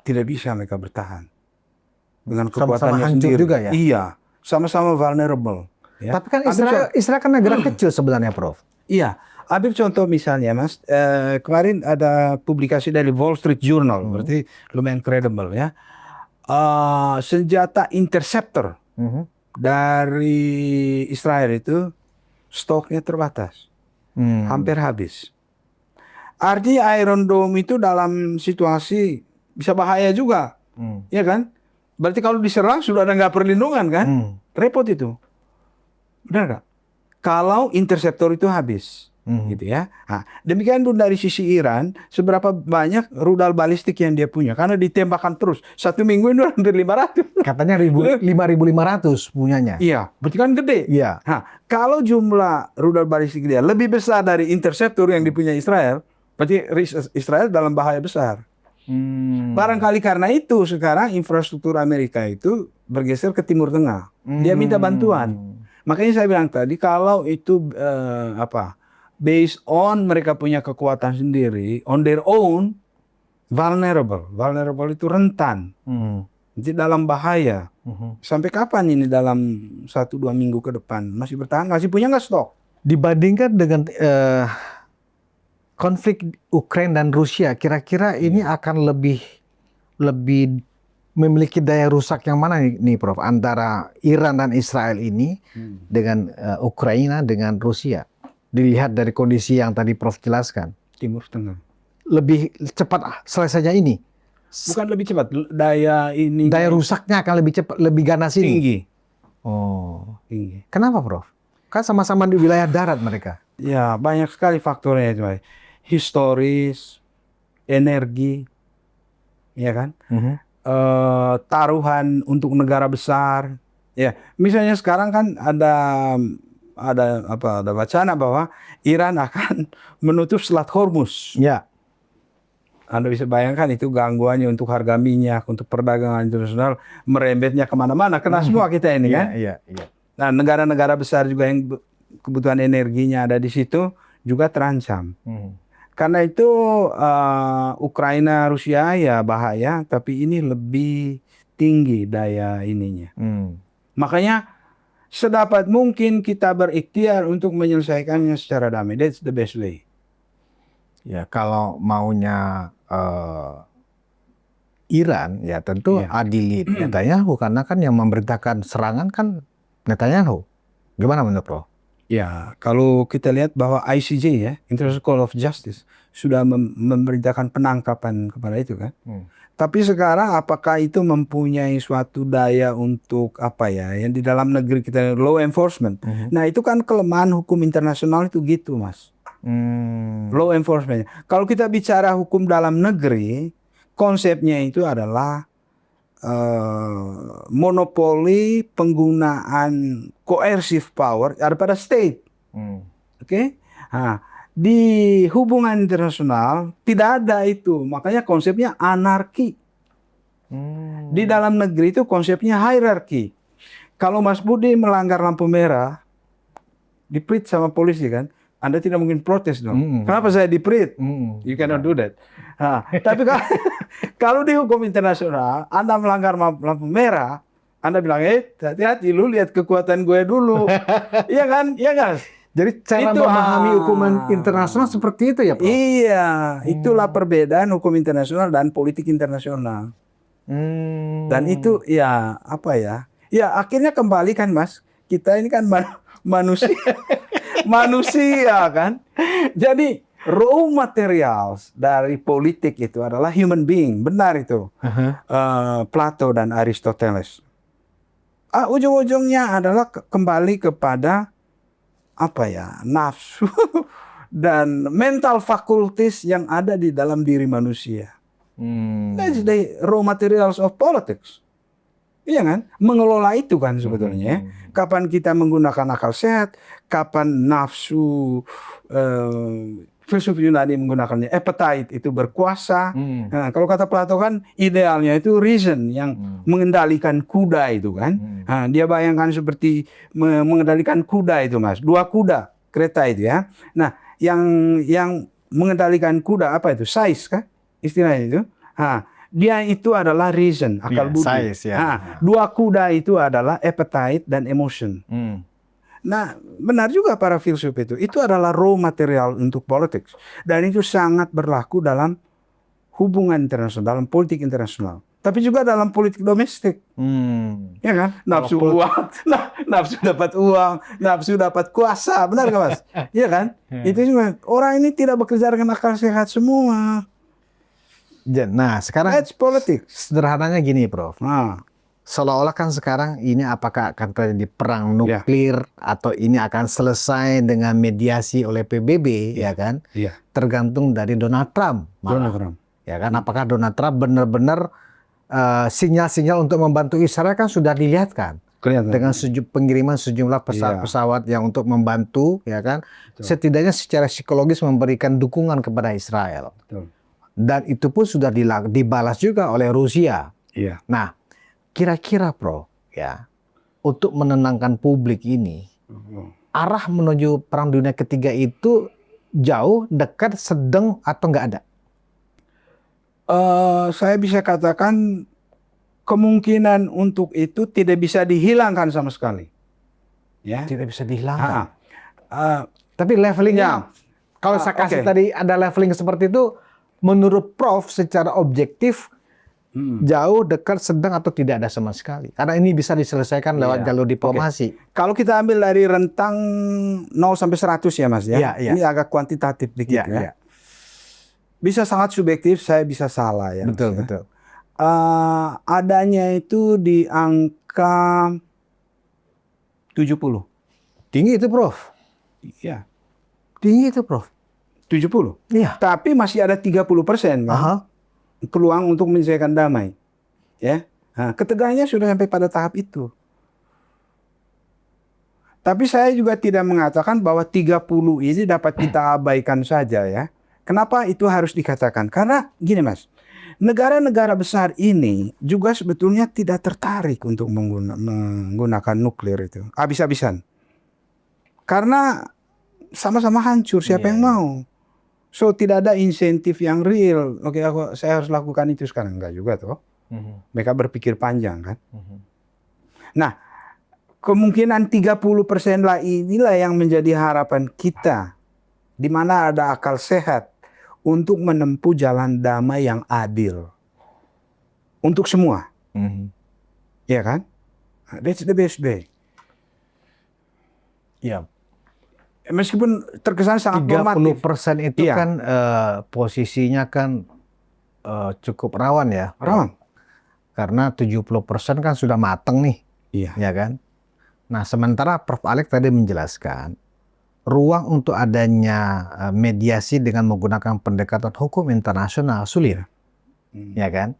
Tidak bisa mereka bertahan dengan kekuatannya sendiri. Juga, ya? Iya, sama-sama vulnerable. Ya. Tapi kan Israel kan negara kecil sebenarnya, Prof. Iya, ambil contoh misalnya, Mas. Kemarin ada publikasi dari Wall Street Journal, berarti lumayan credible, ya. Senjata interceptor dari Israel itu stoknya terbatas, hampir habis. Artinya Iron Dome itu dalam situasi bisa bahaya juga, ya kan? Berarti kalau diserang sudah ada nggak perlindungan kan? Repot itu, benar nggak? Kalau interceptor itu habis, gitu ya. Nah, demikian pun dari sisi Iran, seberapa banyak rudal balistik yang dia punya? Karena ditembakkan terus, 1 minggu ini hampir 500. Katanya 5.500 punyanya. Iya, berarti kan gede. Iya. Nah, kalau jumlah rudal balistik dia lebih besar dari interceptor yang dipunya Israel, berarti Israel dalam bahaya besar. Barangkali karena itu sekarang infrastruktur Amerika itu bergeser ke Timur Tengah. Dia minta bantuan. Makanya saya bilang tadi, kalau itu based on mereka punya kekuatan sendiri, on their own, vulnerable. Vulnerable itu rentan. Jadi dalam bahaya. Sampai kapan ini dalam 1-2 minggu ke depan? Masih bertahan? Masih punya nggak stok? Dibandingkan dengan konflik Ukraina dan Rusia, kira-kira ini akan lebih lebih memiliki daya rusak yang mana nih Prof? Antara Iran dan Israel ini dengan Ukraina dengan Rusia. Dilihat dari kondisi yang tadi Prof jelaskan. Timur Tengah. Lebih cepat selesainya ini. Bukan lebih cepat, daya ini. Daya rusaknya akan lebih cepat, lebih ganas ini. Tinggi. Oh. Tinggi. Kenapa Prof? Kan sama-sama di wilayah darat mereka. Ya, banyak sekali faktornya itu. Historis, energi, ya kan? Taruhan untuk negara besar. Ya, misalnya sekarang kan ada wacana bahwa Iran akan menutup Selat Hormuz. Ya. Anda bisa bayangkan itu gangguannya untuk harga minyak, untuk perdagangan internasional, merembetnya kemana-mana, kena semua kita ini kan. Iya. Nah, negara-negara besar juga yang kebutuhan energinya ada di situ juga terancam. Karena itu Ukraina, Rusia ya bahaya, tapi ini lebih tinggi daya ininya. Makanya sedapat mungkin kita berikhtiar untuk menyelesaikannya secara damai. That's the best way. Ya, kalau maunya Iran ya tentu adili Netanyahu, karena kan yang memberitakan serangan kan Netanyahu. Gimana menurut Prof? Ya, kalau kita lihat bahwa ICJ ya, International Court of Justice, sudah memberitakan penangkapan kepada itu kan. Tapi sekarang apakah itu mempunyai suatu daya untuk apa ya, yang di dalam negeri kita law enforcement. Nah, itu kan kelemahan hukum internasional itu gitu, Mas. Law enforcement. Kalau kita bicara hukum dalam negeri, konsepnya itu adalah monopoli penggunaan coercive power ada pada state. Oke? Nah, di hubungan internasional tidak ada itu. Makanya konsepnya anarki. Di dalam negeri itu konsepnya hierarki. Kalau Mas Budi melanggar lampu merah, diprit sama polisi kan, Anda tidak mungkin protes dong. Kenapa saya diprit? You cannot do that. Nah, tapi kalau di hukum internasional, Anda melanggar lampu merah, Anda bilang, hati-hati, lu lihat kekuatan gue dulu. Iya kan? Iya kan? Jadi cara memahami hukum internasional seperti itu ya, Prof? Iya, itulah perbedaan hukum internasional dan politik internasional. Dan itu ya apa ya? Ya akhirnya kembali kan Mas, kita ini kan manusia, manusia kan. Jadi raw materials dari politik itu adalah human being, benar itu. Plato dan Aristoteles. Ujung-ujungnya adalah kembali kepada apa ya, nafsu dan mental faculties yang ada di dalam diri manusia. That's the raw materials of politics. Iya kan? Mengelola itu kan sebetulnya. Kapan kita menggunakan akal sehat, kapan nafsu, filsuf Yunani menggunakannya appetite itu berkuasa. Nah, kalau kata Plato kan idealnya itu reason yang mengendalikan kuda itu kan. Nah, dia bayangkan seperti mengendalikan kuda itu Mas. 2 kuda kereta itu ya. Nah, yang mengendalikan kuda apa itu? Size kan? Istilahnya itu. Nah, dia itu adalah reason, akal budi. Size, ya. Nah, 2 kuda itu adalah appetite dan emotion. Nah, benar juga para filsuf itu. Itu adalah raw material untuk politik. Dan itu sangat berlaku dalam hubungan internasional, dalam politik internasional. Tapi juga dalam politik domestik. Ya kan? Nafsu uang, nafsu dapat uang, nafsu dapat kuasa. Benar kan Mas? Iya kan? Itu juga. Orang ini tidak bekerja dengan akal sehat semua. Nah, sekarang that's politics. Sederhananya gini, Prof. Seolah-olah kan sekarang ini apakah akan terjadi perang nuklir atau ini akan selesai dengan mediasi oleh PBB, ya kan? Tergantung dari Donald Trump. Donald Trump. Ya kan? Apakah Donald Trump benar-benar sinyal-sinyal untuk membantu Israel kan sudah dilihat kan? Kelihatan. Dengan pengiriman sejumlah pesawat-pesawat yang untuk membantu, ya kan? Setidaknya secara psikologis memberikan dukungan kepada Israel. Betul. Dan itu pun sudah dibalas juga oleh Rusia. Nah, kira-kira Prof, ya, untuk menenangkan publik ini, arah menuju Perang Dunia Ketiga itu jauh, dekat, sedang, atau nggak ada? Saya bisa katakan kemungkinan untuk itu tidak bisa dihilangkan sama sekali. Ya. Tidak bisa dihilangkan. Tapi levelingnya, kalau saya kasih tadi ada leveling seperti itu, menurut Prof secara objektif Jauh, dekat, sedang, atau tidak ada sama sekali. Karena ini bisa diselesaikan lewat Iya. jalur diplomasi. Kalau kita ambil dari rentang 0 sampai 100 ya Mas ya. Iya, iya. Ini agak kuantitatif dikit Iya, ya. iya. Bisa sangat subjektif, saya bisa salah ya. Betul, Mas, ya. betul. Adanya itu di angka 70. Tinggi itu, Prof. Iya, Tinggi itu, Prof. 70. Iya. Tapi masih ada 30% kan Aha. peluang untuk menyelesaikan damai. Ya. Nah, ketegangannya sudah sampai pada tahap itu. Tapi saya juga tidak mengatakan bahwa 30 ini dapat kita abaikan saja ya. Kenapa itu harus dikatakan? Karena gini Mas, negara-negara besar ini juga sebetulnya tidak tertarik untuk menggunakan nuklir itu. Habis-habisan. Karena sama-sama hancur, siapa Iya, yang iya. mau? So tidak ada insentif yang real. Oke, saya harus lakukan itu sekarang. Enggak juga toh. Mereka berpikir panjang kan. Nah, kemungkinan 30% lah inilah yang menjadi harapan kita. Di mana ada akal sehat untuk menempuh jalan damai yang adil. Untuk semua. Ya kan? That's the best way. Iya. Meskipun terkesan sangat normatif. 30% itu Iya. kan posisinya kan cukup rawan ya. Rawan. Karena 70% kan sudah mateng nih. Iya. Ya kan? Nah, sementara Prof. Alex tadi menjelaskan ruang untuk adanya mediasi dengan menggunakan pendekatan hukum internasional sulit. Ya kan?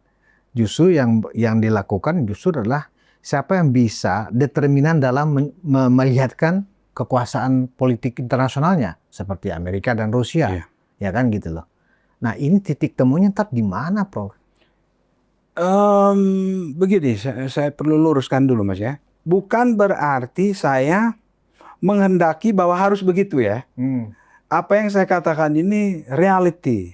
Justru yang dilakukan justru adalah siapa yang bisa determinan dalam melihatkan kekuasaan politik internasionalnya seperti Amerika dan Rusia. Iya. Ya kan gitu loh. Nah, ini titik temunya ntar di mana, Prof? Begini, saya perlu luruskan dulu Mas ya. Bukan berarti saya menghendaki bahwa harus begitu ya. Apa yang saya katakan ini reality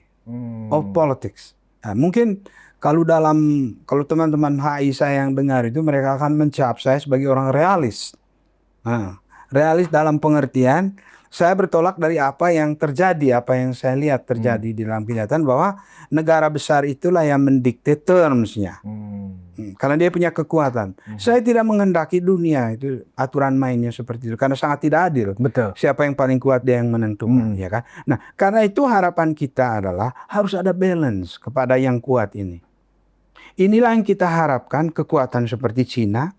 of politics. Nah, mungkin kalau teman-teman HI saya yang dengar itu mereka akan mencap saya sebagai orang realis. Nah, realis dalam pengertian saya bertolak dari apa yang terjadi, apa yang saya lihat terjadi di dalam kenyataan bahwa negara besar itulah yang mendikte terms-nya. Karena dia punya kekuatan. Saya tidak menghendaki dunia itu aturan mainnya seperti itu karena sangat tidak adil. Betul. Siapa yang paling kuat dia yang menentukan, ya kan? Nah, karena itu harapan kita adalah harus ada balance kepada yang kuat ini. Inilah yang kita harapkan kekuatan seperti Cina,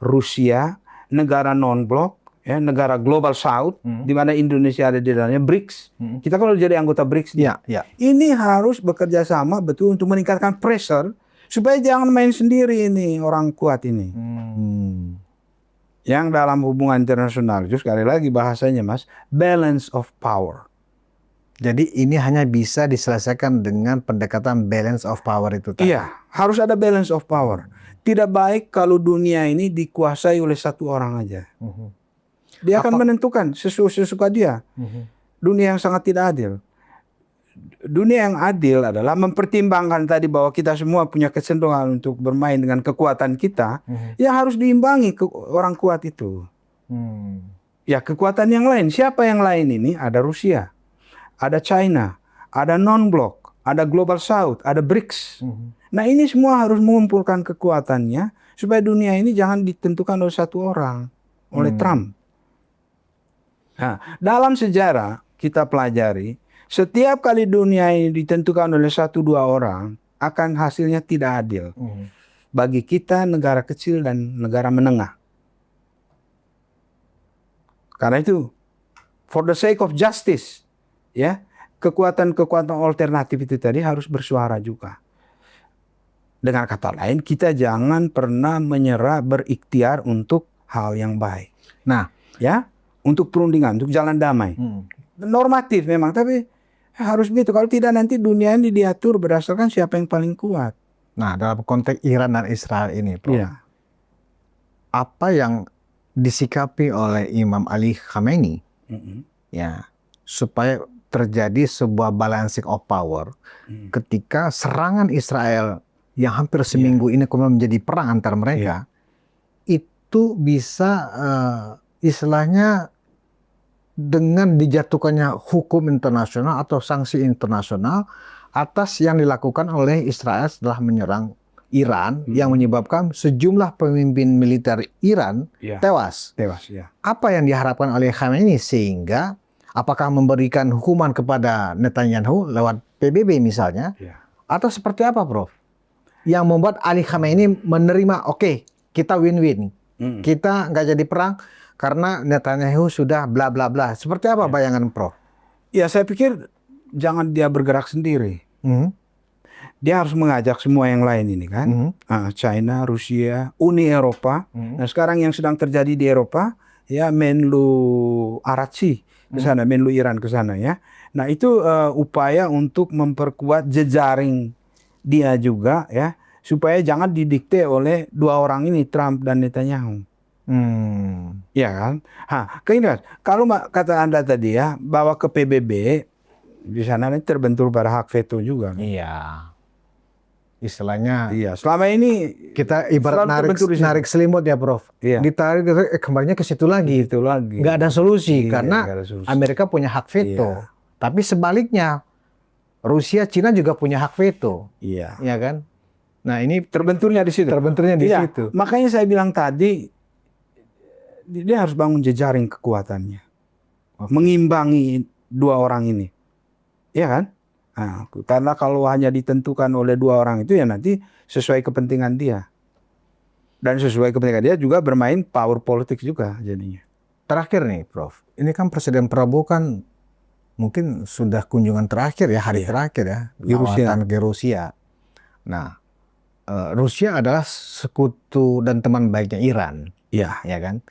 Rusia, negara non-blok, ya, negara global south, di mana Indonesia ada di dalamnya, BRICS. Kita kalau jadi anggota BRICS, ini harus bekerja sama betul untuk meningkatkan pressure supaya jangan main sendiri ini orang kuat ini. Yang dalam hubungan internasional itu sekali lagi bahasanya Mas, balance of power. Jadi ini hanya bisa diselesaikan dengan pendekatan balance of power itu tadi. Iya, harus ada balance of power. Tidak baik kalau dunia ini dikuasai oleh satu orang aja. Dia akan menentukan sesuka dia. Dunia yang sangat tidak adil. Dunia yang adil adalah mempertimbangkan tadi bahwa kita semua punya kecenderungan untuk bermain dengan kekuatan kita, yang harus diimbangi orang kuat itu. Ya, kekuatan yang lain. Siapa yang lain ini? Ada Rusia, ada China, ada non-blok, ada Global South, ada BRICS. Nah, ini semua harus mengumpulkan kekuatannya supaya dunia ini jangan ditentukan oleh satu orang, oleh Trump. Nah, dalam sejarah kita pelajari, setiap kali dunia ini ditentukan oleh 1-2 orang, akan hasilnya tidak adil. Bagi kita negara kecil dan negara menengah. Karena itu, for the sake of justice, ya, kekuatan-kekuatan alternatif itu tadi harus bersuara juga. Dengan kata lain, kita jangan pernah menyerah berikhtiar untuk hal yang baik. Nah, ya, untuk perundingan, untuk jalan damai. Normatif memang, tapi harus begitu. Kalau tidak nanti dunia ini diatur berdasarkan siapa yang paling kuat. Nah, dalam konteks Iran dan Israel ini, Prof, apa yang disikapi oleh Imam Ali Khamenei, ya, supaya terjadi sebuah balancing of power ketika serangan Israel yang hampir seminggu ini kemudian menjadi perang antar mereka, itu bisa istilahnya dengan dijatuhkannya hukum internasional atau sanksi internasional atas yang dilakukan oleh Israel setelah menyerang Iran yang menyebabkan sejumlah pemimpin militer Iran Ya. tewas. Tewas, ya. Apa yang diharapkan oleh Khamenei sehingga apakah memberikan hukuman kepada Netanyahu lewat PBB misalnya, Ya. atau seperti apa, Prof? Yang membuat Ali Khamenei menerima, oke, kita win-win, kita nggak jadi perang karena Netanyahu sudah bla bla bla. Seperti apa bayangan Prof? Ya, saya pikir jangan dia bergerak sendiri. Dia harus mengajak semua yang lain ini kan. China, Rusia, Uni Eropa. Nah, sekarang yang sedang terjadi di Eropa, ya Menlu Araghchi ke sana, Menlu Iran ke sana ya. Nah, itu upaya untuk memperkuat jejaring dia juga ya, supaya jangan didikte oleh dua orang ini, Trump dan Netanyahu. Ya kan? Keingat, kalau kata Anda tadi ya, bahwa ke PBB di sana terbentur pada hak veto juga. Iya. Istilahnya Iya, selama ini kita ibarat narik selimut ya, Prof. Iya. Ditarik kembalinya ke situ lagi. Itu lagi. Nggak ada solusi Iya, karena nggak ada solusi. Amerika punya hak veto. Iya. Tapi sebaliknya Rusia, Cina juga punya hak veto. Iya. Iya kan? Nah, ini Terbenturnya di situ. Terbenturnya di Iya. situ. Makanya saya bilang tadi dia harus bangun jejaring kekuatannya. Mengimbangi dua orang ini. Iya kan? Nah, karena kalau hanya ditentukan oleh dua orang itu ya nanti sesuai kepentingan dia. Dan sesuai kepentingan dia juga bermain power politik juga jadinya. Terakhir nih, Prof. Ini kan Presiden Prabowo kan mungkin sudah kunjungan terakhir ya, hari terakhir ya, lawatan ke Rusia. Nah, Rusia adalah sekutu dan teman baiknya Iran. Iya. Ya kan?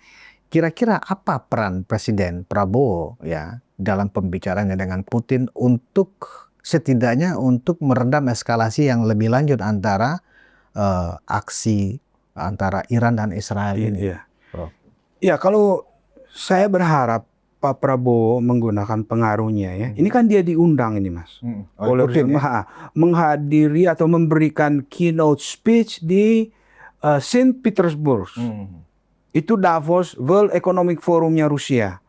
Kira-kira apa peran Presiden Prabowo ya dalam pembicaraannya dengan Putin untuk setidaknya untuk meredam eskalasi yang lebih lanjut antara aksi antara Iran dan Israel ini? Iya. Ya, kalau saya berharap Pak Prabowo menggunakan pengaruhnya ya. Ini kan dia diundang ini, Mas. Oleh Putin ya? Menghadiri atau memberikan keynote speech di Saint Petersburg. Itu Davos World Economic Forumnya Rusia.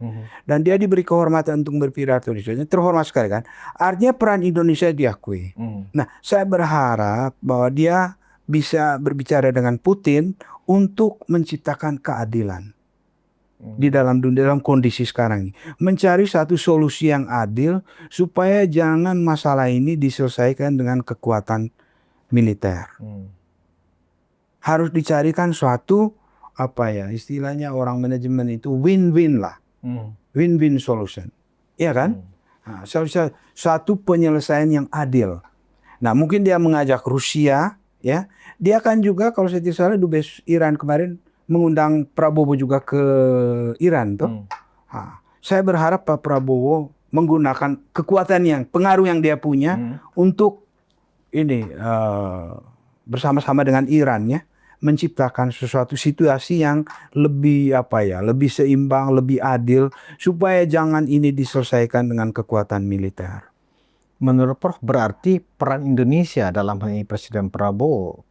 Dan dia diberi kehormatan untuk berpidato di sana. Terhormat sekali kan. Artinya peran Indonesia diakui. Nah, saya berharap bahwa dia bisa berbicara dengan Putin untuk menciptakan keadilan di dalam dunia, dalam kondisi sekarang ini. Mencari satu solusi yang adil supaya jangan masalah ini diselesaikan dengan kekuatan militer. Harus dicarikan suatu istilahnya orang manajemen itu win-win lah. Win-win solution. Iya kan? Nah, satu penyelesaian yang adil. Nah, mungkin dia mengajak Rusia ya. Dia kan juga kalau saya tidak salah dubes Iran kemarin mengundang Prabowo juga ke Iran tuh. Saya berharap Pak Prabowo menggunakan kekuatan pengaruh yang dia punya untuk ini bersama-sama dengan Iran ya, menciptakan sesuatu situasi yang lebih lebih seimbang, lebih adil supaya jangan ini diselesaikan dengan kekuatan militer. Menurut Prof, berarti peran Indonesia dalam hal ini Presiden Prabowo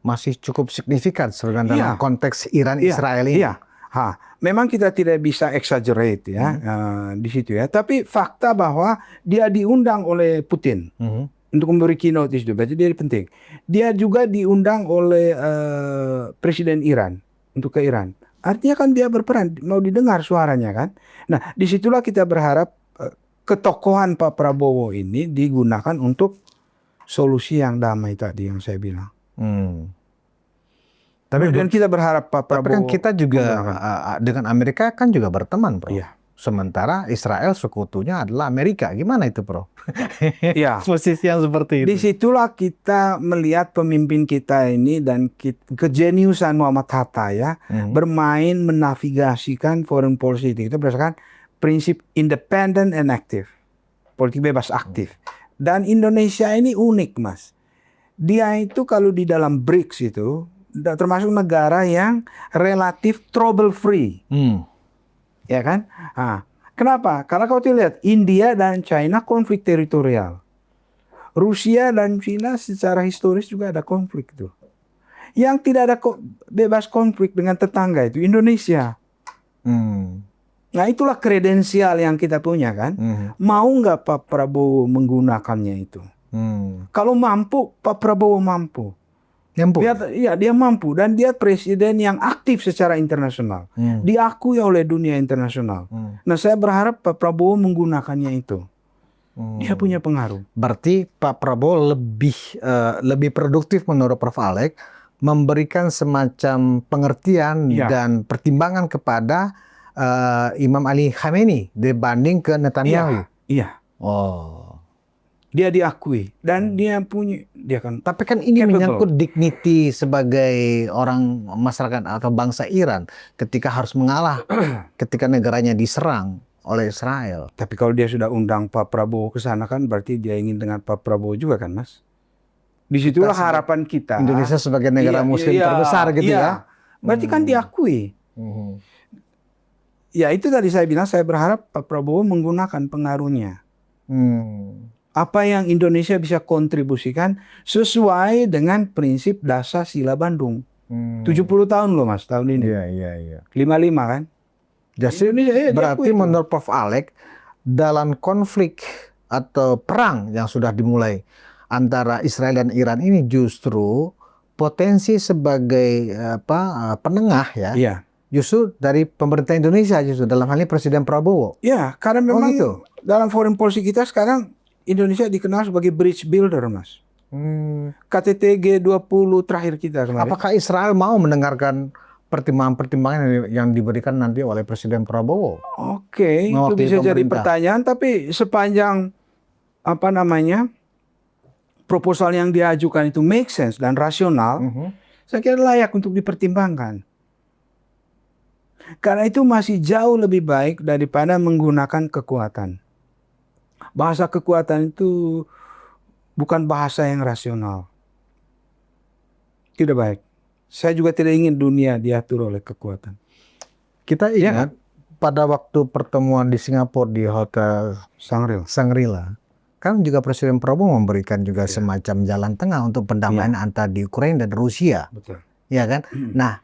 masih cukup signifikan dalam konteks Iran-Israel ini. Iya. Memang kita tidak bisa exaggerate ya di situ ya. Tapi fakta bahwa dia diundang oleh Putin untuk memberi keynote itu, berarti dia penting. Dia juga diundang oleh Presiden Iran untuk ke Iran. Artinya kan dia berperan, mau didengar suaranya kan. Nah, disitulah kita berharap ketokohan Pak Prabowo ini digunakan untuk solusi yang damai tadi yang saya bilang. Tapi dan kita berharap Pak Prabowo. Tapi kan kita juga dengan Amerika kan juga berteman, Bro. Iya. Sementara Israel sekutunya adalah Amerika. Gimana itu, Bro? Iya. Posisi yang seperti itu. Disitulah kita melihat pemimpin kita ini dan kejeniusan Muhammad Hatta ya, bermain menavigasikan foreign policy itu berdasarkan prinsip independent and active. Politik bebas aktif. Dan Indonesia ini unik, Mas. Dia itu kalau di dalam BRICS itu termasuk negara yang relatif trouble free. Ya kan? Kenapa? Karena kalau kita lihat India dan China konflik teritorial. Rusia dan China secara historis juga ada konflik tuh. Yang tidak ada bebas konflik dengan tetangga itu Indonesia. Nah, itulah kredensial yang kita punya kan. Mau nggak Pak Prabowo menggunakannya itu? Kalau mampu, Pak Prabowo mampu. Mampu. Dia mampu dan dia presiden yang aktif secara internasional. Diakui oleh dunia internasional. Nah, saya berharap Pak Prabowo menggunakannya itu. Dia punya pengaruh. Berarti Pak Prabowo lebih produktif menurut Prof. Alex memberikan semacam pengertian dan pertimbangan kepada Imam Ali Khamenei dibanding ke Netanyahu. Iya. Oh. Dia diakui dan dia kan. Tapi kan ini menyangkut dignity sebagai orang masyarakat atau bangsa Iran ketika harus mengalah ketika negaranya diserang oleh Israel. Tapi kalau dia sudah undang Pak Prabowo ke sana kan berarti dia ingin dengan Pak Prabowo juga kan, Mas? Disitulah harapan kita. Indonesia sebagai negara Muslim terbesar gitu ya. Berarti kan diakui. Ya itu tadi saya bilang, saya berharap Pak Prabowo menggunakan pengaruhnya. Apa yang Indonesia bisa kontribusikan sesuai dengan prinsip dasar Sila Bandung. 70 tahun loh Mas tahun ini. Iya. 55 kan? Jadi berarti menurut Prof. Alex dalam konflik atau perang yang sudah dimulai antara Israel dan Iran ini justru potensi sebagai penengah ya. Iya. Justru dari pemerintah Indonesia justru dalam hal ini Presiden Prabowo. Ya, karena memang gitu. Dalam foreign policy kita sekarang Indonesia dikenal sebagai bridge builder, Mas. KTT G20 terakhir kita kemarin. Apakah Israel mau mendengarkan pertimbangan-pertimbangan yang diberikan nanti oleh Presiden Prabowo? Oke, itu bisa jadi pertanyaan, tapi sepanjang proposal yang diajukan itu make sense dan rasional, saya kira layak untuk dipertimbangkan. Karena itu masih jauh lebih baik daripada menggunakan kekuatan. Bahasa kekuatan itu bukan bahasa yang rasional. Tidak baik. Saya juga tidak ingin dunia diatur oleh kekuatan. Kita ingat pada waktu pertemuan di Singapura di Hotel Shangri-La, kan juga Presiden Prabowo memberikan juga semacam jalan tengah untuk perdamaian antara di Ukraina dan Rusia. Betul. Ya kan? Nah,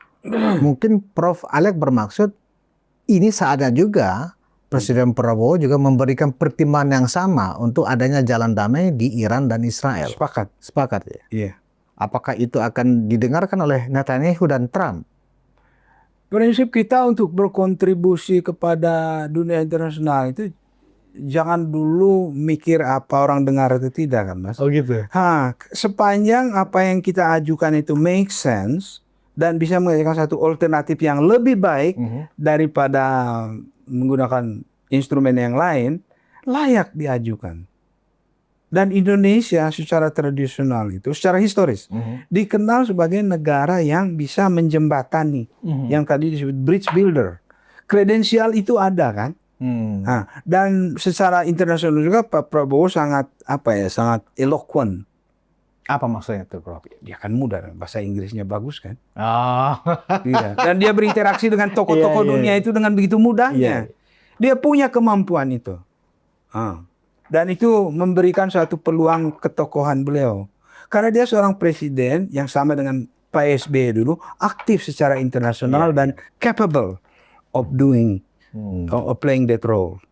mungkin Prof. Alex bermaksud ini saatnya juga Presiden Prabowo juga memberikan pertimbangan yang sama untuk adanya jalan damai di Iran dan Israel. Sepakat ya? Iya. Apakah itu akan didengarkan oleh Netanyahu dan Trump? Prinsip kita untuk berkontribusi kepada dunia internasional itu jangan dulu mikir apa orang dengar atau tidak kan, Mas? Oh gitu. Sepanjang apa yang kita ajukan itu make sense dan bisa menghasilkan satu alternatif yang lebih baik daripada menggunakan instrumen yang lain, layak diajukan. Dan Indonesia secara tradisional itu, secara historis, dikenal sebagai negara yang bisa menjembatani, yang tadi disebut bridge builder. Kredensial itu ada kan? Dan secara internasional juga Pak Prabowo sangat sangat eloquent. Apa maksudnya itu, Prof? Dia kan muda, bahasa Inggrisnya bagus kan? Iya. Dan dia berinteraksi dengan tokoh-tokoh dunia itu dengan begitu mudahnya. Dia punya kemampuan itu. Dan itu memberikan suatu peluang ketokohan beliau. Karena dia seorang presiden yang sama dengan Pak SBY dulu, aktif secara internasional dan capable of doing, of playing that role.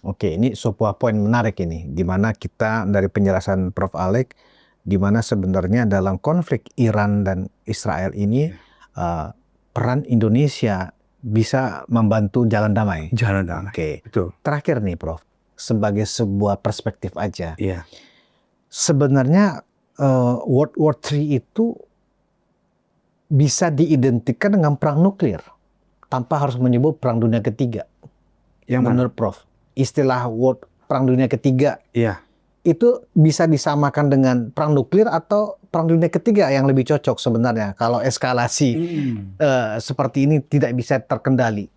Oke, ini sebuah poin menarik ini, di mana kita dari penjelasan Prof. Alex, di mana sebenarnya dalam konflik Iran dan Israel ini peran Indonesia bisa membantu jalan damai. Jalan damai. Oke. Betul. Terakhir nih, Prof, sebagai sebuah perspektif aja. Iya. Sebenarnya World War III itu bisa diidentikan dengan perang nuklir tanpa harus menyebut perang dunia ketiga. Yang menurut Prof, istilah perang dunia ketiga. Iya. Itu bisa disamakan dengan perang nuklir atau perang dunia ketiga yang lebih cocok sebenarnya kalau eskalasi seperti ini tidak bisa terkendali.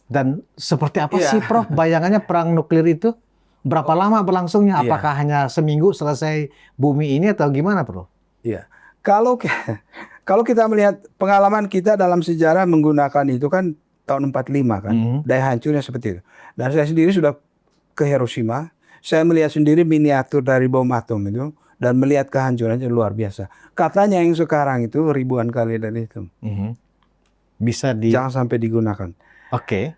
Dan seperti apa sih Prof bayangannya perang nuklir itu? Berapa lama berlangsungnya? Apakah hanya seminggu selesai bumi ini atau gimana, Prof? Iya. Kalau kita melihat pengalaman kita dalam sejarah menggunakan itu kan tahun 45 kan. Daya hancurnya seperti itu. Dan saya sendiri sudah ke Hiroshima. Saya melihat sendiri miniatur dari bom atom itu dan melihat kehancurannya luar biasa. Katanya yang sekarang itu ribuan kali dari itu. Jangan sampai digunakan. Oke.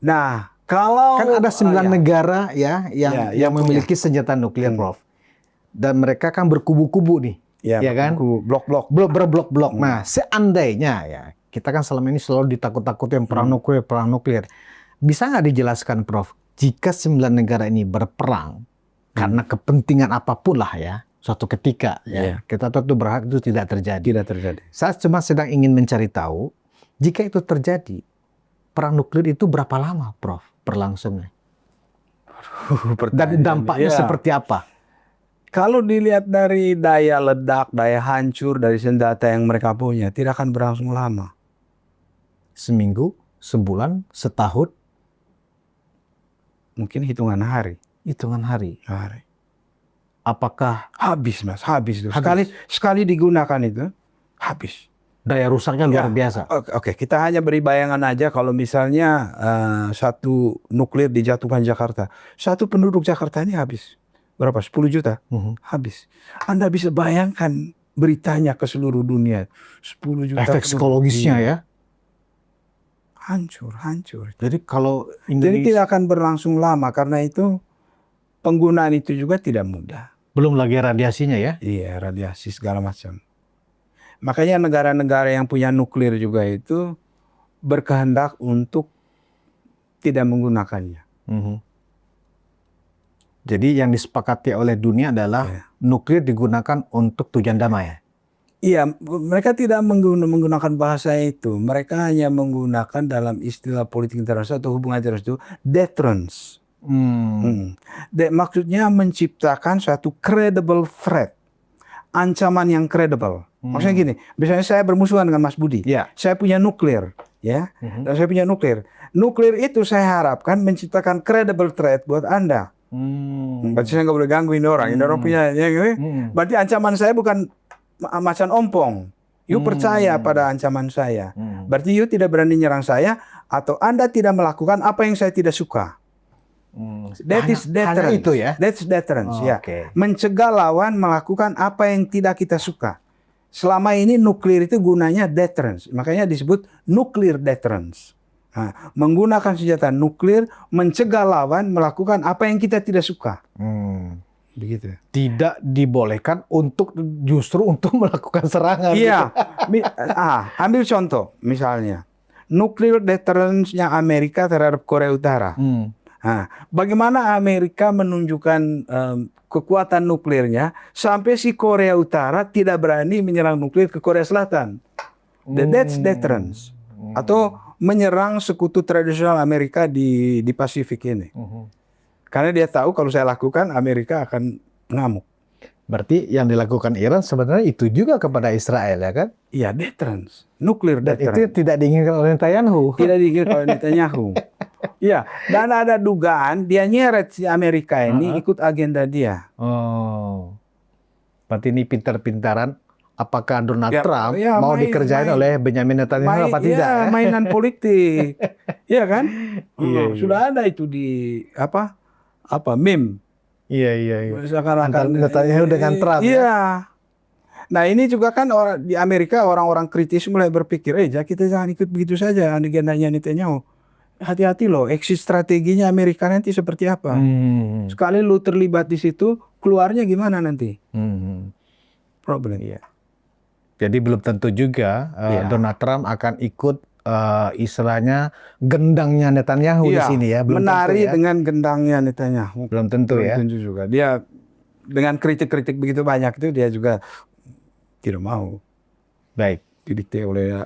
Nah, kalau kan ada 9 negara ya yang memiliki senjata nuklir, Prof. Dan mereka kan berkubu-kubu nih. Ya, ya kan? blok-blok. Berblok-blok. Nah, seandainya ya, kita kan selama ini selalu ditakut-takutin perang nuklir. Bisa nggak dijelaskan, Prof, jika 9 negara ini berperang karena kepentingan apapun lah ya, suatu ketika ya, kita tentu berharap itu tidak terjadi. Tidak terjadi. Saya cuma sedang ingin mencari tahu, jika itu terjadi, perang nuklir itu berapa lama, Prof, berlangsungnya? Dan dampaknya seperti apa? Kalau dilihat dari daya ledak, daya hancur dari senjata yang mereka punya, tidak akan berlangsung lama. Seminggu, sebulan, setahun? Mungkin hitungan hari. Hitungan hari. Apakah Habis, Mas, habis itu. Sekali digunakan itu, habis. daya rusaknya luar biasa? Oke, kita hanya beri bayangan aja kalau misalnya satu nuklir dijatuhkan Jakarta. Satu penduduk Jakarta ini habis. Berapa? 10 juta? Habis. Anda bisa bayangkan beritanya ke seluruh dunia. 10 juta. Efek psikologisnya ya? Hancur. Jadi kalau Jadi tidak akan berlangsung lama karena itu penggunaan itu juga tidak mudah. Belum lagi radiasinya ya? Iya, radiasi segala macam. Makanya negara-negara yang punya nuklir juga itu berkehendak untuk tidak menggunakannya. Jadi yang disepakati oleh dunia adalah nuklir digunakan untuk tujuan damai. Iya, mereka tidak menggunakan bahasa itu. Mereka hanya menggunakan dalam istilah politik internasional atau hubungan internasional itu deterrence. Maksudnya menciptakan suatu credible threat, ancaman yang credible. Maksudnya gini, misalnya saya bermusuhan dengan Mas Budi, saya punya nuklir, ya, dan saya punya nuklir. Nuklir itu saya harapkan menciptakan credible threat buat Anda. Berarti saya nggak boleh gangguin orang. Ini orang punya, ya, berarti ancaman saya bukan macan ompong. You percaya pada ancaman saya. Berarti you tidak berani nyerang saya, atau Anda tidak melakukan apa yang saya tidak suka. That is deterrence. Itu ya? That's deterrence, ya. Mencegah lawan melakukan apa yang tidak kita suka. Selama ini nuklir itu gunanya deterrence. Makanya disebut nuclear deterrence. Nah, menggunakan senjata nuklir mencegah lawan melakukan apa yang kita tidak suka. Begitu. Tidak dibolehkan justru untuk melakukan serangan. Iya. Ambil contoh misalnya nuclear deterrence-nya Amerika terhadap Korea Utara. Nah, bagaimana Amerika menunjukkan kekuatan nuklirnya sampai si Korea Utara tidak berani menyerang nuklir ke Korea Selatan. That's deterrence. Atau menyerang sekutu tradisional Amerika di Pasifik ini. Karena dia tahu kalau saya lakukan Amerika akan ngamuk. Berarti yang dilakukan Iran sebenarnya itu juga kepada Israel, ya kan? Iya, deterrence. Nuclear deterrence. Itu tidak diinginkan oleh Netanyahu. Tidak diinginkan oleh Netanyahu. Iya, dan ada dugaan dia nyeret si Amerika ini ikut agenda dia. Berarti ini pintar-pintaran. Apakah Donald Trump mau dikerjain oleh Benjamin Netanyahu apa tidak? Iya, mainan politik. Iya kan? Sudah ada itu di meme. Iya. Seakan-akan Netanyahu dengan Trump. Iya. Nah, ini juga kan di Amerika orang-orang kritis mulai berpikir, kita jangan ikut begitu saja agendanya Netanyahu. Hati-hati loh, exit strateginya Amerika nanti seperti apa. Sekali lu terlibat di situ, keluarnya gimana nanti? Problem. Iya. Jadi belum tentu juga Donald Trump akan ikut istilahnya gendangnya Netanyahu di sini ya. Belum menari tentu, ya. dengan gendangnya Netanyahu. Belum tentu ya. Belum tentu juga. Dia dengan kritik-kritik begitu banyak itu dia juga tidak mau. Baik. Didikte oleh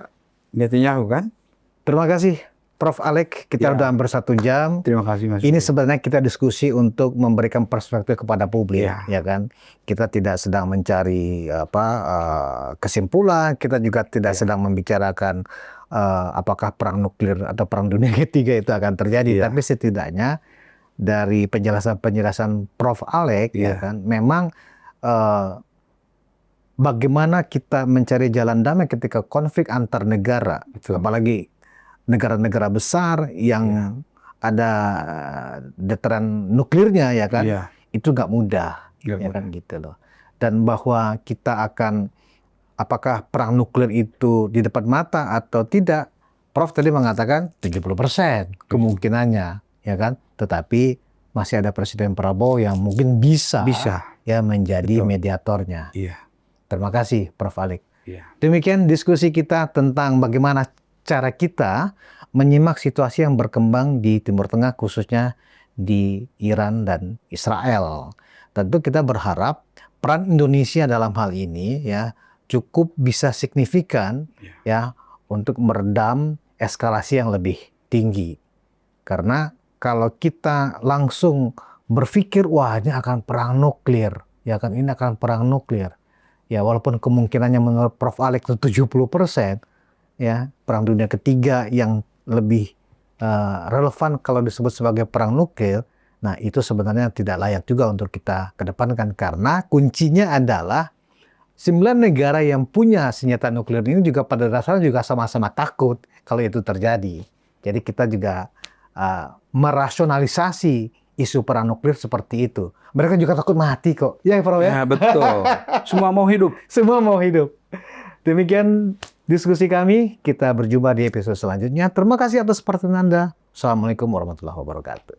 Netanyahu kan. Terima kasih Prof. Alek, kita udah hampir 1 jam. Terima kasih Mas. Ini sebenarnya kita diskusi untuk memberikan perspektif kepada publik, ya kan? Kita tidak sedang mencari kesimpulan, kita juga tidak sedang membicarakan apakah perang nuklir atau perang dunia ketiga itu akan terjadi. Tapi setidaknya dari penjelasan Prof. Alek, ya kan, memang bagaimana kita mencari jalan damai ketika konflik antar negara, apalagi negara-negara besar yang ada deteran nuklirnya, ya kan, itu nggak mudah, ya kan gitu loh. Dan bahwa kita akan, apakah perang nuklir itu di depan mata atau tidak, Prof tadi mengatakan 70% kemungkinannya, ya kan. Tetapi masih ada Presiden Prabowo yang mungkin bisa ya menjadi mediatornya. Terima kasih, Prof. Alik. Ya. Demikian diskusi kita tentang bagaimana cara kita menyimak situasi yang berkembang di Timur Tengah, khususnya di Iran dan Israel. Tentu kita berharap peran Indonesia dalam hal ini ya cukup bisa signifikan ya untuk meredam eskalasi yang lebih tinggi. Karena kalau kita langsung berpikir wah ini akan perang nuklir, ya kan ini akan perang nuklir. Ya walaupun kemungkinannya menurut Prof. Alex itu 70%, ya perang dunia ketiga yang lebih relevan kalau disebut sebagai perang nuklir, nah itu sebenarnya tidak layak juga untuk kita kedepankan karena kuncinya adalah 9 negara yang punya senjata nuklir ini juga pada dasarnya juga sama-sama takut kalau itu terjadi. Jadi kita juga merasionalisasi isu perang nuklir seperti itu. Mereka juga takut mati kok. Ya, Prof ya? Ya, betul. Semua mau hidup. Semua mau hidup. Demikian diskusi kami. Kita berjumpa di episode selanjutnya. Terima kasih atas perhatian Anda. Assalamualaikum warahmatullahi wabarakatuh.